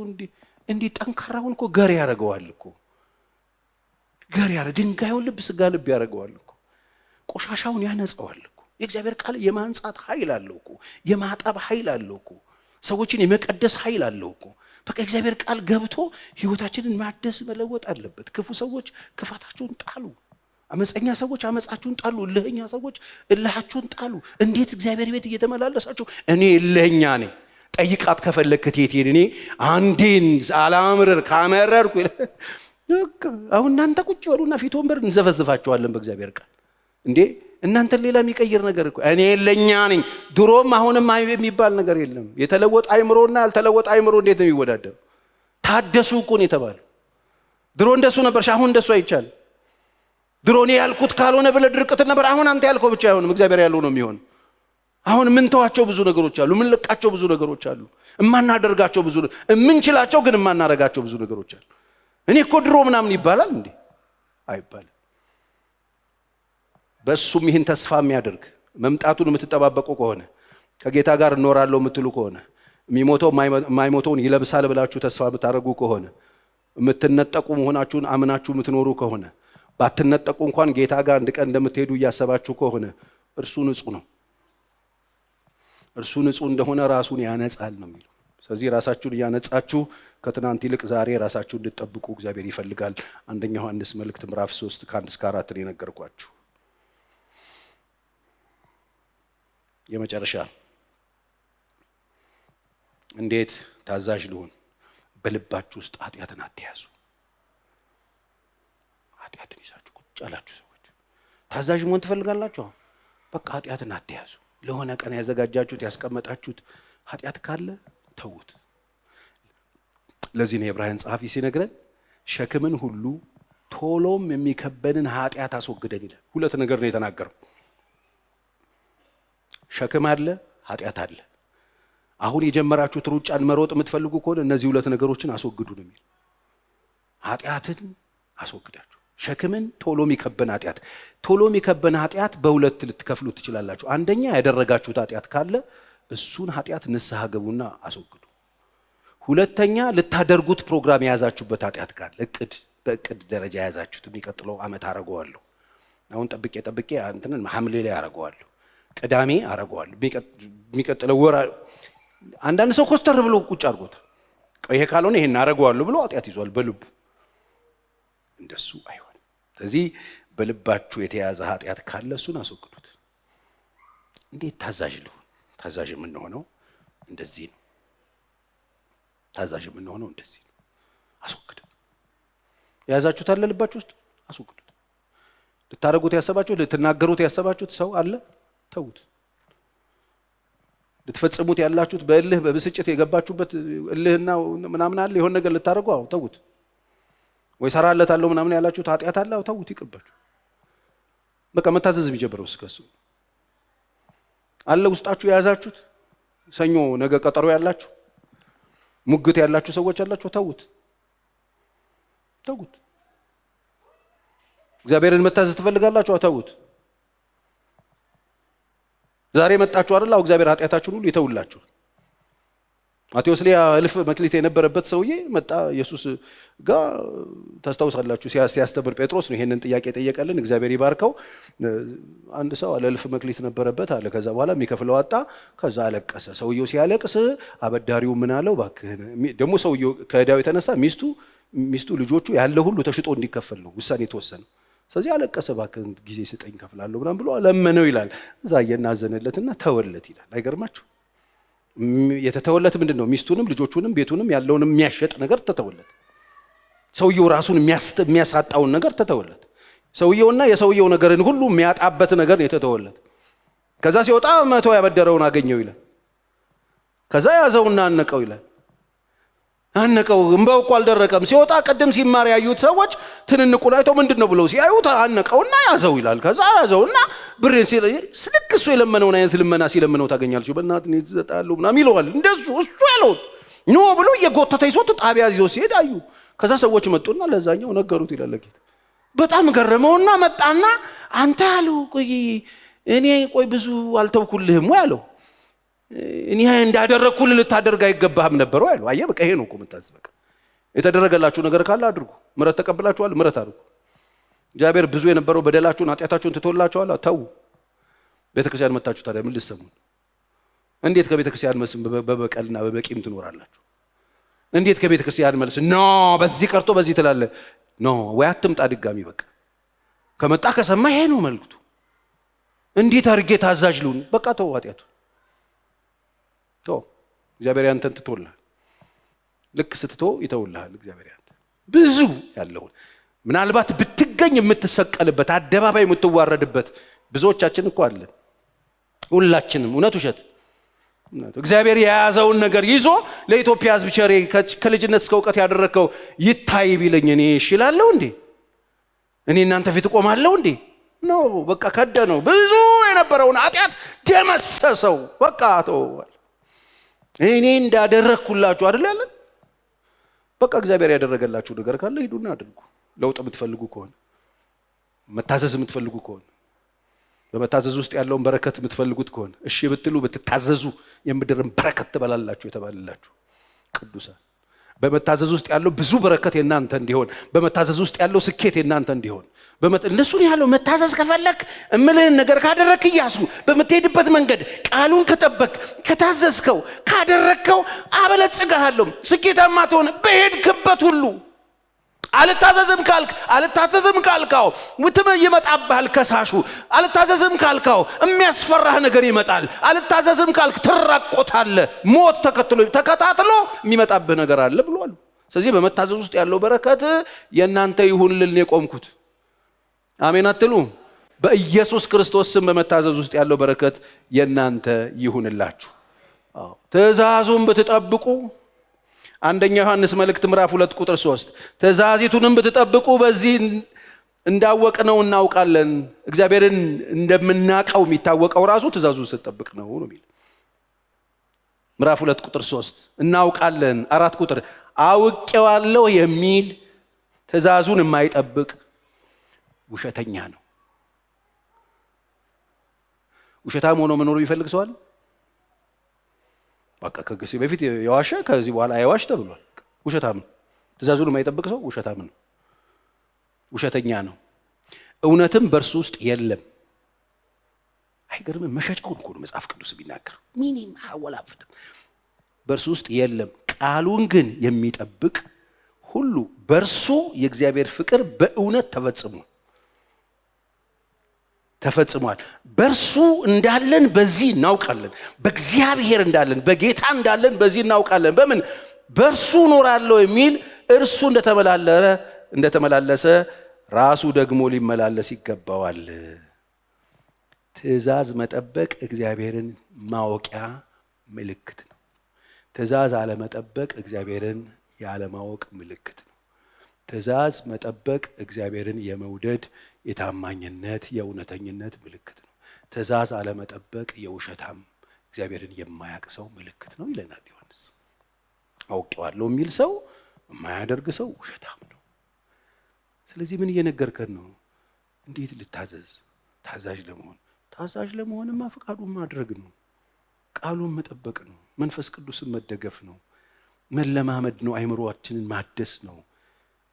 እንዴት ጠንካራውን እኮ ገር ያደርገዋል እኮ ገር ያደርግ ድንጋዩን ልብ ስጋ ልብ ያደርገዋል እኮ ቆሻሻውን ያነጻዋል እኮ። የእግዚአብሔር ቃል የማንጻት ኃይል አለው እኮ፣ የማጠብ ኃይል አለው እኮ፣ ሰዎችን የመቀደስ ኃይል አለው እኮ። በቃ እግዚአብሔር ቃል ገብቶ ህይወታችንን ማደስ መለወጥ አለበት። ክፉ ሰዎች ክፋታችሁን ጣሉ፣ አመፀኛ ሰዎች አመፃችሁን ጣሉ፣ እልህኛ ሰዎች እልሃችሁን ጣሉ። እንዴት እግዚአብሔር ቤት እየተመላለሳችሁ እኔ እልህኛ ነኝ ጠይቃት ከፈለክት የቴን እኔ አንዴን አላምርር ካመረርኩ አሁን እናንተ ቁጭ በሉና ፊት ወንበር እንዘፈዝፋቸዋለን በእግዚአብሔር ቃል እንዴ። እናንተን ሌላ የሚቀይር ነገር እኮ እኔ ለኛ ነኝ ድሮም አሁንም የሚባል ነገር የለም። የተለወጠ አይምሮና ያልተለወጠ አይምሮ እንዴት ነው የሚወዳደሩ? ታደሱ እኮ ነው የተባለው። ድሮ እንደሱ ነበርሽ፣ አሁን እንደሱ አይቻል። ድሮ እኔ ያልኩት ካልሆነ ብለህ ድርቅት ነበር፣ አሁን አንተ ያልከው ብቻ አይሆንም፣ እግዚአብሔር ያለው ነው የሚሆን። አሁን ምን ተዋቸው ብዙ ነገሮች አሉ፣ ምን ለቃቸው ብዙ ነገሮች አሉ፣ እማናደርጋቸው ብዙ እምንችላቸው ግን እማናደርጋቸው ብዙ ነገሮች አሉ። እኔ እኮ ድሮ ምናምን ይባላል እንዴ? አይባልም። በሱም ይህን ተስፋ የሚያደርግ መምጣቱን የምትጠባበቁ ከሆነ ከጌታ ጋር እኖራለሁ የምትሉ ከሆነ የሚሞተው የማይሞተውን ይለብሳል ብላችሁ ተስፋ የምታደርጉ ከሆነ የምትነጠቁ መሆናችሁን አምናችሁ የምትኖሩ ከሆነ ባትነጠቁ እንኳን ጌታ ጋር አንድ ቀን እንደምትሄዱ እያሰባችሁ ከሆነ እርሱ ንጹህ ነው። እርሱ ንጹህ እንደሆነ ራሱን ያነጻል ነው የሚለው። ስለዚህ ራሳችሁን እያነጻችሁ ከትናንት ይልቅ ዛሬ ራሳችሁን እንድትጠብቁ እግዚአብሔር ይፈልጋል። አንደኛ ዮሐንስ መልእክት ምዕራፍ 3 ከ1 እስከ 4 ነው የነገርኳችሁ። የመጨረሻ እንዴት ታዛዥ ልሁን? በልባችሁ ውስጥ ኃጢአትን አትያዙ። ኃጢአትን ይዛችሁ ቁጭ ያላችሁ ሰዎች ታዛዥ መሆን ትፈልጋላችሁ? በቃ ኃጢአትን አትያዙ። ለሆነ ቀን ያዘጋጃችሁት ያስቀመጣችሁት ኃጢአት ካለ ተውት። ለዚህ ነው የዕብራውያን ጸሐፊ ሲነግረን ሸክምን ሁሉ ቶሎም የሚከበንን ኃጢአት አስወግደን ይላል። ሁለት ነገር ነው የተናገረው። ሸክም አለ፣ ኃጢአት አለ። አሁን የጀመራችሁት ሩጫን መሮጥ የምትፈልጉ ከሆነ እነዚህ ሁለት ነገሮችን አስወግዱ ነው የሚል። ኃጢአትን አስወግዳችሁ ሸክምን ቶሎ የሚከበን ኃጢአት። ቶሎ የሚከበን ኃጢአት በሁለት ልትከፍሉ ትችላላችሁ። አንደኛ ያደረጋችሁት ኃጢአት ካለ እሱን ኃጢአት ንስሐ ገቡና አስወግዱ። ሁለተኛ ልታደርጉት ፕሮግራም የያዛችሁበት ኃጢአት ካለ በእቅድ ደረጃ የያዛችሁት የሚቀጥለው ዓመት አረገዋለሁ፣ አሁን ጠብቄ እንትንን ሐምሌ ላይ አረገዋለሁ፣ ቅዳሜ አረገዋለሁ፣ የሚቀጥለው ወር። አንዳንድ ሰው ኮስተር ብሎ ቁጭ አድርጎታል። ይሄ ካልሆነ ይሄን አረገዋለሁ ብሎ ኃጢአት ይዟል በልቡ። እንደሱ አይሆንም። ስለዚህ በልባችሁ የተያዘ ኃጢአት ካለ እሱን አስወግዱት። እንዴት ታዛዥ ልሁን? ታዛዥ የምንሆነው እንደዚህ ነው። ታዛዥ የምንሆነው እንደዚህ ነው። አስወግዱት። የያዛችሁት አለ ልባችሁ ውስጥ አስወግዱት። ልታረጉት ያሰባችሁት ልትናገሩት ያሰባችሁት ሰው አለ፣ ተውት። ልትፈጽሙት ያላችሁት በእልህ በብስጭት የገባችሁበት እልህና ምናምን አለ፣ የሆነ ነገር ልታረጉ ተውት። ወይ ሰራለታለሁ ምናምን ያላችሁት ኃጢአት አለ፣ ተውት፣ ይቅርባችሁ። በቃ መታዘዝ የሚጀምረው እስከሱ አለ። ውስጣችሁ የያዛችሁት ሰኞ ነገ ቀጠሮ ያላችሁ ሙግት ያላችሁ ሰዎች አላችሁ፣ ተውት። እግዚአብሔርን መታዘዝ ትፈልጋላችሁ፣ ተውት። ዛሬ መጣችሁ አይደል? እግዚአብሔር ኃጢአታችሁን ሁሉ ይተውላችሁ። ማቴዎስ ላይ እልፍ መክሊት የነበረበት ሰውዬ መጣ ኢየሱስ ጋር። ታስታውሳላችሁ ሲያስተምር ጴጥሮስ ነው ይሄንን ጥያቄ ጠየቀልን። እግዚአብሔር ይባርከው። አንድ ሰው አለ እልፍ መክሊት ነበረበት አለ። ከዛ በኋላ የሚከፍለው አጣ። ከዛ አለቀሰ። ሰውየው ሲያለቅስ አበዳሪው ምን አለው? እባክህን ደግሞ ሰውየው ከዕዳው የተነሳ ሚስቱ ልጆቹ ያለ ሁሉ ተሽጦ እንዲከፈል ነው ውሳኔ የተወሰነ። ስለዚህ አለቀሰ። እባክህን ጊዜ ስጠኝ ከፍላለሁ ምናምን ብሎ ለመነው ይላል። እዛ እየናዘነለትና ተወለት ይላል። አይገርማችሁ? የተተወለት ምንድነው? ሚስቱንም ልጆቹንም ቤቱንም ያለውንም የሚያሸጥ ነገር ተተወለት። ሰውየው ራሱን የሚያሳጣውን ነገር ተተወለት። ሰውየውና የሰውየው ነገርን ሁሉ የሚያጣበት ነገር ነው የተተወለት። ከዛ ሲወጣ 100 ያበደረውን አገኘው ይላል። ከዛ ያዘውና አነቀው ይላል። አነቀው፣ እንባው እኮ አልደረቀም። ሲወጣ ቀደም ሲማር ያዩት ሰዎች ትንንቁን አይተው ምንድነው ብለው ሲያዩት አነቀውና ያዘው ይላል። ከዛ ያዘውና ብሬን ልክ እሱ የለመነውን አይነት ልመና ሲለምነው ታገኛለች። በእናትህ እኔ እሰጥሃለሁ ምናምን ይለዋል። እንደሱ እሱ ያለውን ኖ ብሎ እየጎተተ ይዞት ጣቢያ ይዞ ሲሄድ አዩ። ከዛ ሰዎች መጡና ለዛኛው ነገሩት ይላል ጌታ። በጣም ገረመውና መጣና አንተ አለው ቆይ እኔ ብዙ አልተውኩልህም ወይ አለው። እኔ እንዳደረኩልህ ልታደርግ አይገባህም ነበር ወይ አለው። አየህ በቃ ይሄ ነው እኮ የምታስበቀ የተደረገላችሁ ነገር ካለ አድርጉ። ምሕረት ተቀብላችኋል፣ ምሕረት አድርጉ። እግዚአብሔር ብዙ የነበረው በደላችሁን ኃጢአታችሁን ትቶላችኋል፣ ተው። ቤተክርስቲያን መጣችሁ ታዲያ ምን ልትሰሙ? እንዴት ከቤተክርስቲያን መልስ በበቀልና በመቂም ትኖራላችሁ? እንዴት ከቤተክርስቲያን መልስ ኖ በዚህ ቀርቶ በዚህ ትላለህ? ኖ ወይ አትምጣ ድጋሚ። በቃ ከመጣ ከሰማ ይሄ ነው መልእክቱ። እንዴት አድርጌ ታዛዥ ልሁን? በቃ ተው ኃጢአቱ ተው። እግዚአብሔር ያንተን ትቶልሃል። ልክ ስትቶ ይተውልሃል እግዚአብሔር ያንተ ብዙ ያለውን ምናልባት ብትገኝ የምትሰቀልበት አደባባይ የምትዋረድበት ብዙዎቻችን እኮ አለን። ሁላችንም እውነት ውሸት እግዚአብሔር የያዘውን ነገር ይዞ ለኢትዮጵያ ሕዝብ ቸሬ ከልጅነት እስከ ዕውቀት ያደረከው ይታይ ቢለኝ እኔ እሺላለሁ እንዴ? እኔ እናንተ ፊት ቆማለሁ እንዴ? ነው በቃ ከደነው። ብዙ የነበረውን ኃጢአት ደመሰሰው። በቃ ተወዋል። እኔ እንዳደረኩላችሁ አይደል? በቃ እግዚአብሔር ያደረገላችሁ ነገር ካለ ሂዱና አድርጉ። ለውጥ የምትፈልጉ ከሆነ መታዘዝ የምትፈልጉ ከሆነ በመታዘዝ ውስጥ ያለውን በረከት የምትፈልጉት ከሆነ እሺ ብትሉ ብትታዘዙ የምድርን በረከት ትበላላችሁ የተባለላችሁ ቅዱሳን። በመታዘዝ ውስጥ ያለው ብዙ በረከት የናንተ እንዲሆን፣ በመታዘዝ ውስጥ ያለው ስኬት የናንተ እንዲሆን እነሱ ነው ያለው። መታዘዝ ከፈለክ እምልህን ነገር ካደረክ ኢያሱ በምትሄድበት መንገድ ቃሉን ከጠበቅ ከታዘዝከው ካደረከው አበለጽግሃለሁ። ስኬታማ ትሆን በሄድክበት ሁሉ። አልታዘዝም ካልካው ውትም ይመጣብሃል ከሳሹ። አልታዘዝም ካልካው የሚያስፈራህ ነገር ይመጣል። አልታዘዝም ካልክ ትራቆታለህ። ሞት ተከታትሎ የሚመጣብህ ነገር አለ ብሏል። ስለዚህ በመታዘዝ ውስጥ ያለው በረከት የናንተ ይሁንልን የቆምኩት። አሜን አትሉ? በኢየሱስ ክርስቶስ ስም በመታዘዝ ውስጥ ያለው በረከት የናንተ ይሁንላችሁ። ትእዛዙን ብትጠብቁ አንደኛ ዮሐንስ መልእክት ምዕራፍ 2 ቁጥር 3 ትእዛዚቱንም ብትጠብቁ በዚህ እንዳወቅነው እናውቃለን። እግዚአብሔርን እንደምናቀው የሚታወቀው ራሱ ትእዛዙን ስትጠብቅ ነው የሚል ምዕራፍ 2 ቁጥር 3 እናውቃለን። 4 ቁጥር አውቄዋለሁ የሚል ትእዛዙን የማይጠብቅ ውሸተኛ ነው። ውሸታም ሆኖ መኖር ቢፈልግ ሰው አለ? በቃ ከዚህ በፊት የዋሸ ከዚህ በኋላ አይዋሽ ተብሏል። ውሸታም ነው። ትእዛዙን የማይጠብቅ ሰው ውሸታም ነው፣ ውሸተኛ ነው። እውነትም በእርሱ ውስጥ የለም። አይገርምም? መሸጫውን እኮ ነው መጽሐፍ ቅዱስ ቢናገር ምንም አወላፍድም። በእርሱ ውስጥ የለም። ቃሉን ግን የሚጠብቅ ሁሉ በእርሱ የእግዚአብሔር ፍቅር በእውነት ተፈጽሟል። በእርሱ እንዳለን በዚህ እናውቃለን። በእግዚአብሔር እንዳለን በጌታ እንዳለን በዚህ እናውቃለን። በምን? በእርሱ እኖራለሁ የሚል እርሱ እንደተመላለሰ ራሱ ደግሞ ሊመላለስ ይገባዋል። ትእዛዝ መጠበቅ እግዚአብሔርን ማወቂያ ምልክት ነው። ትእዛዝ አለመጠበቅ እግዚአብሔርን ያለማወቅ ምልክት ነው። ትእዛዝ መጠበቅ እግዚአብሔርን የመውደድ የታማኝነት የእውነተኝነት ምልክት ነው። ትእዛዝ አለመጠበቅ የውሸታም እግዚአብሔርን የማያውቅ ሰው ምልክት ነው ይለናል ዮሐንስ። አውቄዋለሁ የሚል ሰው የማያደርግ ሰው ውሸታም ነው። ስለዚህ ምን እየነገርከን ነው? እንዴት ልታዘዝ? ታዛዥ ለመሆንማ ፈቃዱን ማድረግ ነው፣ ቃሉን መጠበቅ ነው። መንፈስ ቅዱስን መደገፍ ነው፣ መለማመድ ነው፣ አይምሮአችንን ማደስ ነው፣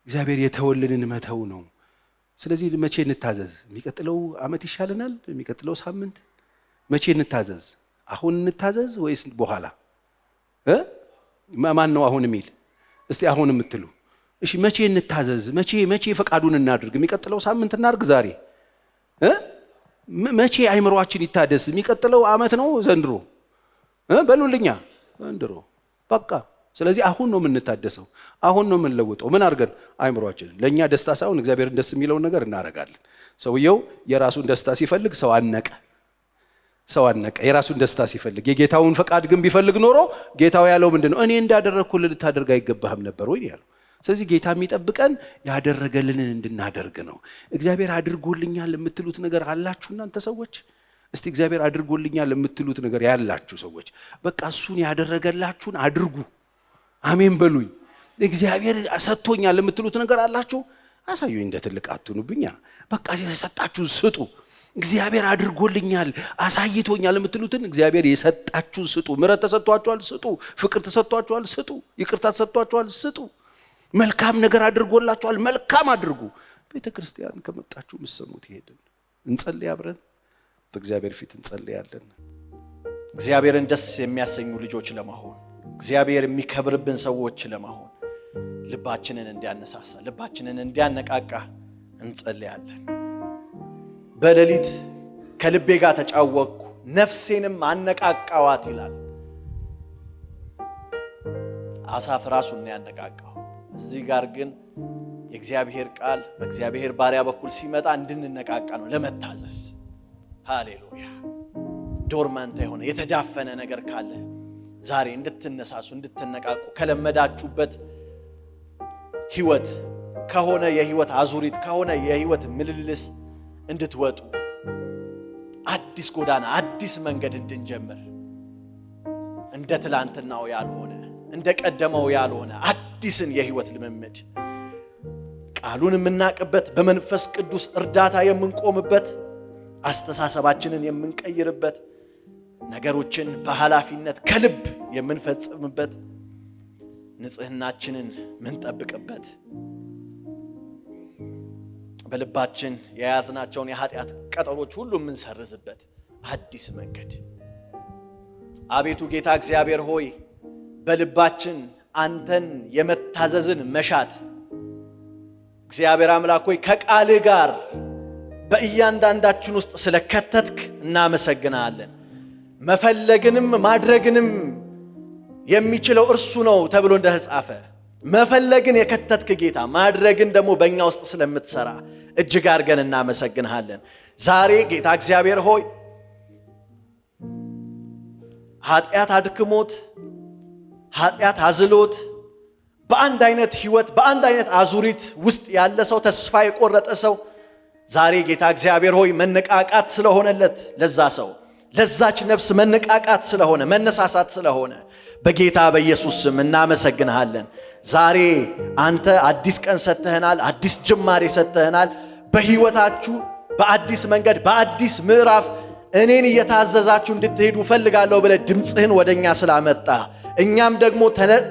እግዚአብሔር የተወልንን መተው ነው። ስለዚህ መቼ እንታዘዝ? የሚቀጥለው ዓመት ይሻለናል? የሚቀጥለው ሳምንት? መቼ እንታዘዝ? አሁን እንታዘዝ ወይስ በኋላ? ማን ነው አሁን የሚል? እስቲ አሁን የምትሉ እሺ፣ መቼ እንታዘዝ? መቼ ፈቃዱን እናድርግ? የሚቀጥለው ሳምንት እናድርግ? ዛሬ? መቼ አይምሮአችን ይታደስ? የሚቀጥለው ዓመት ነው? ዘንድሮ? በሉልኛ፣ ዘንድሮ በቃ። ስለዚህ አሁን ነው የምንታደሰው፣ አሁን ነው የምንለውጠው። ምን አድርገን? አይምሮአችን። ለእኛ ደስታ ሳይሆን እግዚአብሔርን ደስ የሚለውን ነገር እናደርጋለን። ሰውየው የራሱን ደስታ ሲፈልግ ሰው አነቀ። የራሱን ደስታ ሲፈልግ። የጌታውን ፈቃድ ግን ቢፈልግ ኖሮ ጌታው ያለው ምንድነው? እኔ እንዳደረግኩልህ ልታደርግ አይገባህም ነበር ወይ ያለው። ስለዚህ ጌታ የሚጠብቀን ያደረገልንን እንድናደርግ ነው። እግዚአብሔር አድርጎልኛል የምትሉት ነገር አላችሁ እናንተ ሰዎች? እስቲ እግዚአብሔር አድርጎልኛል የምትሉት ነገር ያላችሁ ሰዎች በቃ እሱን ያደረገላችሁን አድርጉ። አሜን በሉኝ። እግዚአብሔር ሰጥቶኛል የምትሉት ነገር አላችሁ? አሳዩኝ። እንደ ትልቅ አትሁኑብኛ። በቃ የሰጣችሁን ስጡ። እግዚአብሔር አድርጎልኛል አሳይቶኛል የምትሉትን እግዚአብሔር የሰጣችሁን ስጡ። ምሕረት ተሰጥቷችኋል፣ ስጡ። ፍቅር ተሰጥቷችኋል፣ ስጡ። ይቅርታ ተሰጥቷችኋል፣ ስጡ። መልካም ነገር አድርጎላችኋል፣ መልካም አድርጉ። ቤተ ክርስቲያን ከመጣችሁ ምሰሙት ይሄድን። እንጸልይ አብረን። በእግዚአብሔር ፊት እንጸልያለን። እግዚአብሔርን ደስ የሚያሰኙ ልጆች ለመሆን፣ እግዚአብሔር የሚከብርብን ሰዎች ለመሆን ልባችንን እንዲያነሳሳ፣ ልባችንን እንዲያነቃቃ እንጸልያለን። በሌሊት ከልቤ ጋር ተጫወቅኩ ነፍሴንም አነቃቃዋት ይላል አሳፍ። ራሱን ያነቃቃው። እዚህ ጋር ግን የእግዚአብሔር ቃል በእግዚአብሔር ባሪያ በኩል ሲመጣ እንድንነቃቃ ነው፣ ለመታዘዝ። ሃሌሉያ። ዶርማንታ የሆነ የተዳፈነ ነገር ካለ ዛሬ እንድትነሳሱ፣ እንድትነቃቁ፣ ከለመዳችሁበት ህይወት ከሆነ የህይወት አዙሪት ከሆነ የህይወት ምልልስ እንድትወጡ፣ አዲስ ጎዳና አዲስ መንገድ እንድንጀምር፣ እንደ ትላንትናው ያልሆነ እንደ ቀደመው ያልሆነ አዲስን የህይወት ልምምድ ቃሉን የምናቅበት፣ በመንፈስ ቅዱስ እርዳታ የምንቆምበት፣ አስተሳሰባችንን የምንቀይርበት፣ ነገሮችን በኃላፊነት ከልብ የምንፈጽምበት፣ ንጽህናችንን ምንጠብቅበት፣ በልባችን የያዝናቸውን የኃጢአት ቀጠሮች ሁሉ የምንሰርዝበት አዲስ መንገድ። አቤቱ ጌታ እግዚአብሔር ሆይ በልባችን አንተን የመታዘዝን መሻት እግዚአብሔር አምላክ ሆይ ከቃልህ ጋር በእያንዳንዳችን ውስጥ ስለከተትክ እናመሰግናለን። መፈለግንም ማድረግንም የሚችለው እርሱ ነው ተብሎ እንደተጻፈ መፈለግን የከተትክ ጌታ ማድረግን ደግሞ በእኛ ውስጥ ስለምትሰራ እጅግ አድርገን እናመሰግንሃለን። ዛሬ ጌታ እግዚአብሔር ሆይ ኃጢአት አድክሞት፣ ኃጢአት አዝሎት በአንድ አይነት ህይወት በአንድ አይነት አዙሪት ውስጥ ያለ ሰው፣ ተስፋ የቆረጠ ሰው ዛሬ ጌታ እግዚአብሔር ሆይ መነቃቃት ስለሆነለት ለዛ ሰው ለዛች ነፍስ መነቃቃት ስለሆነ መነሳሳት ስለሆነ በጌታ በኢየሱስ ስም እናመሰግንሃለን። ዛሬ አንተ አዲስ ቀን ሰጥተህናል፣ አዲስ ጅማሬ ሰጥተህናል። በህይወታችሁ በአዲስ መንገድ በአዲስ ምዕራፍ እኔን እየታዘዛችሁ እንድትሄዱ ፈልጋለሁ ብለህ ድምፅህን ወደኛ ስላመጣ እኛም ደግሞ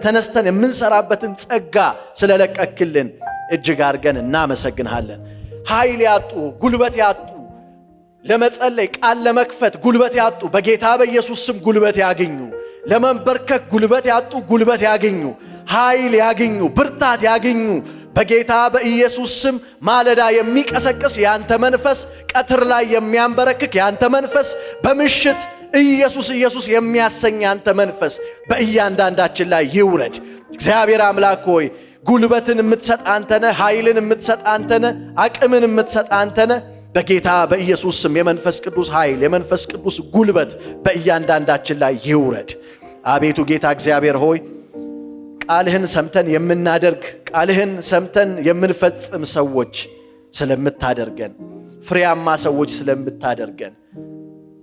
ተነስተን የምንሰራበትን ጸጋ ስለለቀክልን እጅግ አድርገን እናመሰግንሃለን። ኃይል ያጡ ጉልበት ያጡ ለመጸለይ ቃል ለመክፈት ጉልበት ያጡ በጌታ በኢየሱስ ስም ጉልበት ያገኙ። ለመንበርከክ ጉልበት ያጡ ጉልበት ያገኙ፣ ኃይል ያገኙ፣ ብርታት ያገኙ። በጌታ በኢየሱስ ስም ማለዳ የሚቀሰቅስ ያንተ መንፈስ፣ ቀትር ላይ የሚያንበረክክ ያንተ መንፈስ፣ በምሽት ኢየሱስ ኢየሱስ የሚያሰኝ ያንተ መንፈስ በእያንዳንዳችን ላይ ይውረድ። እግዚአብሔር አምላክ ሆይ ጉልበትን የምትሰጥ አንተ ነህ፣ ኃይልን የምትሰጥ አንተ ነህ፣ አቅምን የምትሰጥ አንተ ነህ። በጌታ በኢየሱስ ስም የመንፈስ ቅዱስ ኃይል የመንፈስ ቅዱስ ጉልበት በእያንዳንዳችን ላይ ይውረድ። አቤቱ ጌታ እግዚአብሔር ሆይ ቃልህን ሰምተን የምናደርግ ቃልህን ሰምተን የምንፈጽም ሰዎች ስለምታደርገን ፍሬያማ ሰዎች ስለምታደርገን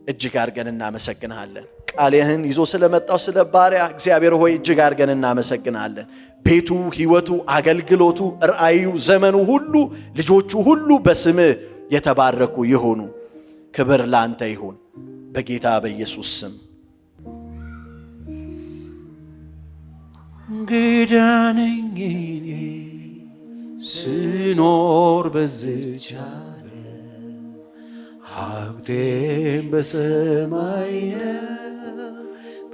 እጅግ አድርገን እናመሰግንሃለን። ቃልህን ይዞ ስለመጣው ስለ ባሪያ እግዚአብሔር ሆይ እጅግ አድርገን እናመሰግንሃለን። ቤቱ፣ ህይወቱ፣ አገልግሎቱ፣ ራእዩ፣ ዘመኑ ሁሉ ልጆቹ ሁሉ በስምህ የተባረኩ ይሁኑ። ክብር ላንተ ይሁን በጌታ በኢየሱስ ስም። እንግዳ ነኝ እኔ ስኖር በዚች ዓለም ሀብቴም በሰማይ ነው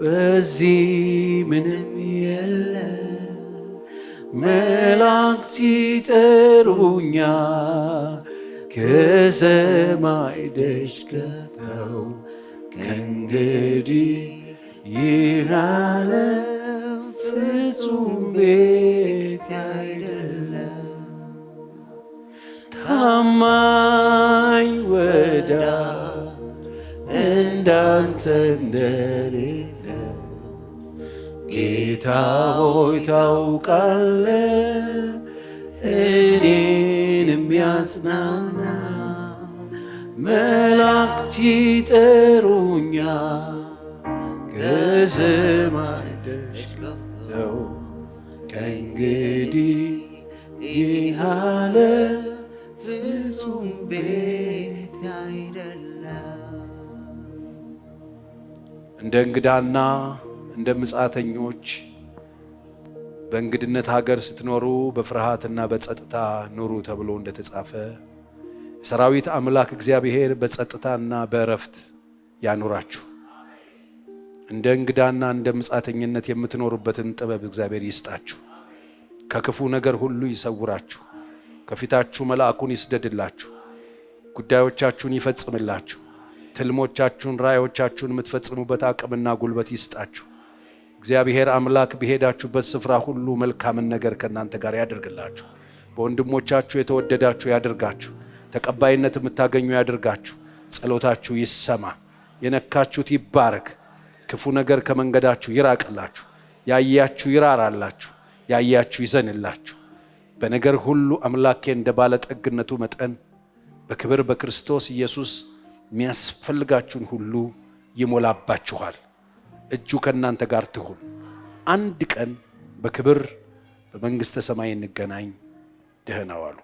በዚህ ምንም የለም መላእክት ይጠሩኛል ከሰማይ ደጅ ከፍተው ከእንግዲህ ይህ ዓለም ፍጹም ቤት አይደለም ታማኝ ወዳጅ እንዳንተ እንደሌለ ጌታ ሆይ ታውቃለህ እኔን የሚያጽናና መላእክት ይጠሩኛል ከሰማይ ደጅ ከፍተው ከእንግዲህ ይህ ዓለም ፍጹም ቤት አይደለም። እንደ እንግዳና እንደ ምጽአተኞች በእንግድነት ሀገር ስትኖሩ በፍርሃትና በጸጥታ ኑሩ ተብሎ እንደተጻፈ የሰራዊት አምላክ እግዚአብሔር በጸጥታና በእረፍት ያኑራችሁ። እንደ እንግዳና እንደ ምጽአተኝነት የምትኖሩበትን ጥበብ እግዚአብሔር ይስጣችሁ። ከክፉ ነገር ሁሉ ይሰውራችሁ። ከፊታችሁ መልአኩን ይስደድላችሁ። ጉዳዮቻችሁን ይፈጽምላችሁ። ትልሞቻችሁን፣ ራእዮቻችሁን የምትፈጽሙበት አቅምና ጉልበት ይስጣችሁ። እግዚአብሔር አምላክ በሄዳችሁበት ስፍራ ሁሉ መልካምን ነገር ከእናንተ ጋር ያደርግላችሁ። በወንድሞቻችሁ የተወደዳችሁ ያደርጋችሁ። ተቀባይነት የምታገኙ ያደርጋችሁ። ጸሎታችሁ ይሰማ። የነካችሁት ይባረክ። ክፉ ነገር ከመንገዳችሁ ይራቅላችሁ። ያያችሁ ይራራላችሁ። ያያችሁ ይዘንላችሁ። በነገር ሁሉ አምላኬ እንደ ባለጠግነቱ መጠን በክብር በክርስቶስ ኢየሱስ የሚያስፈልጋችሁን ሁሉ ይሞላባችኋል። እጁ ከእናንተ ጋር ትሁን። አንድ ቀን በክብር በመንግሥተ ሰማይ እንገናኝ። ደህና ዋሉ።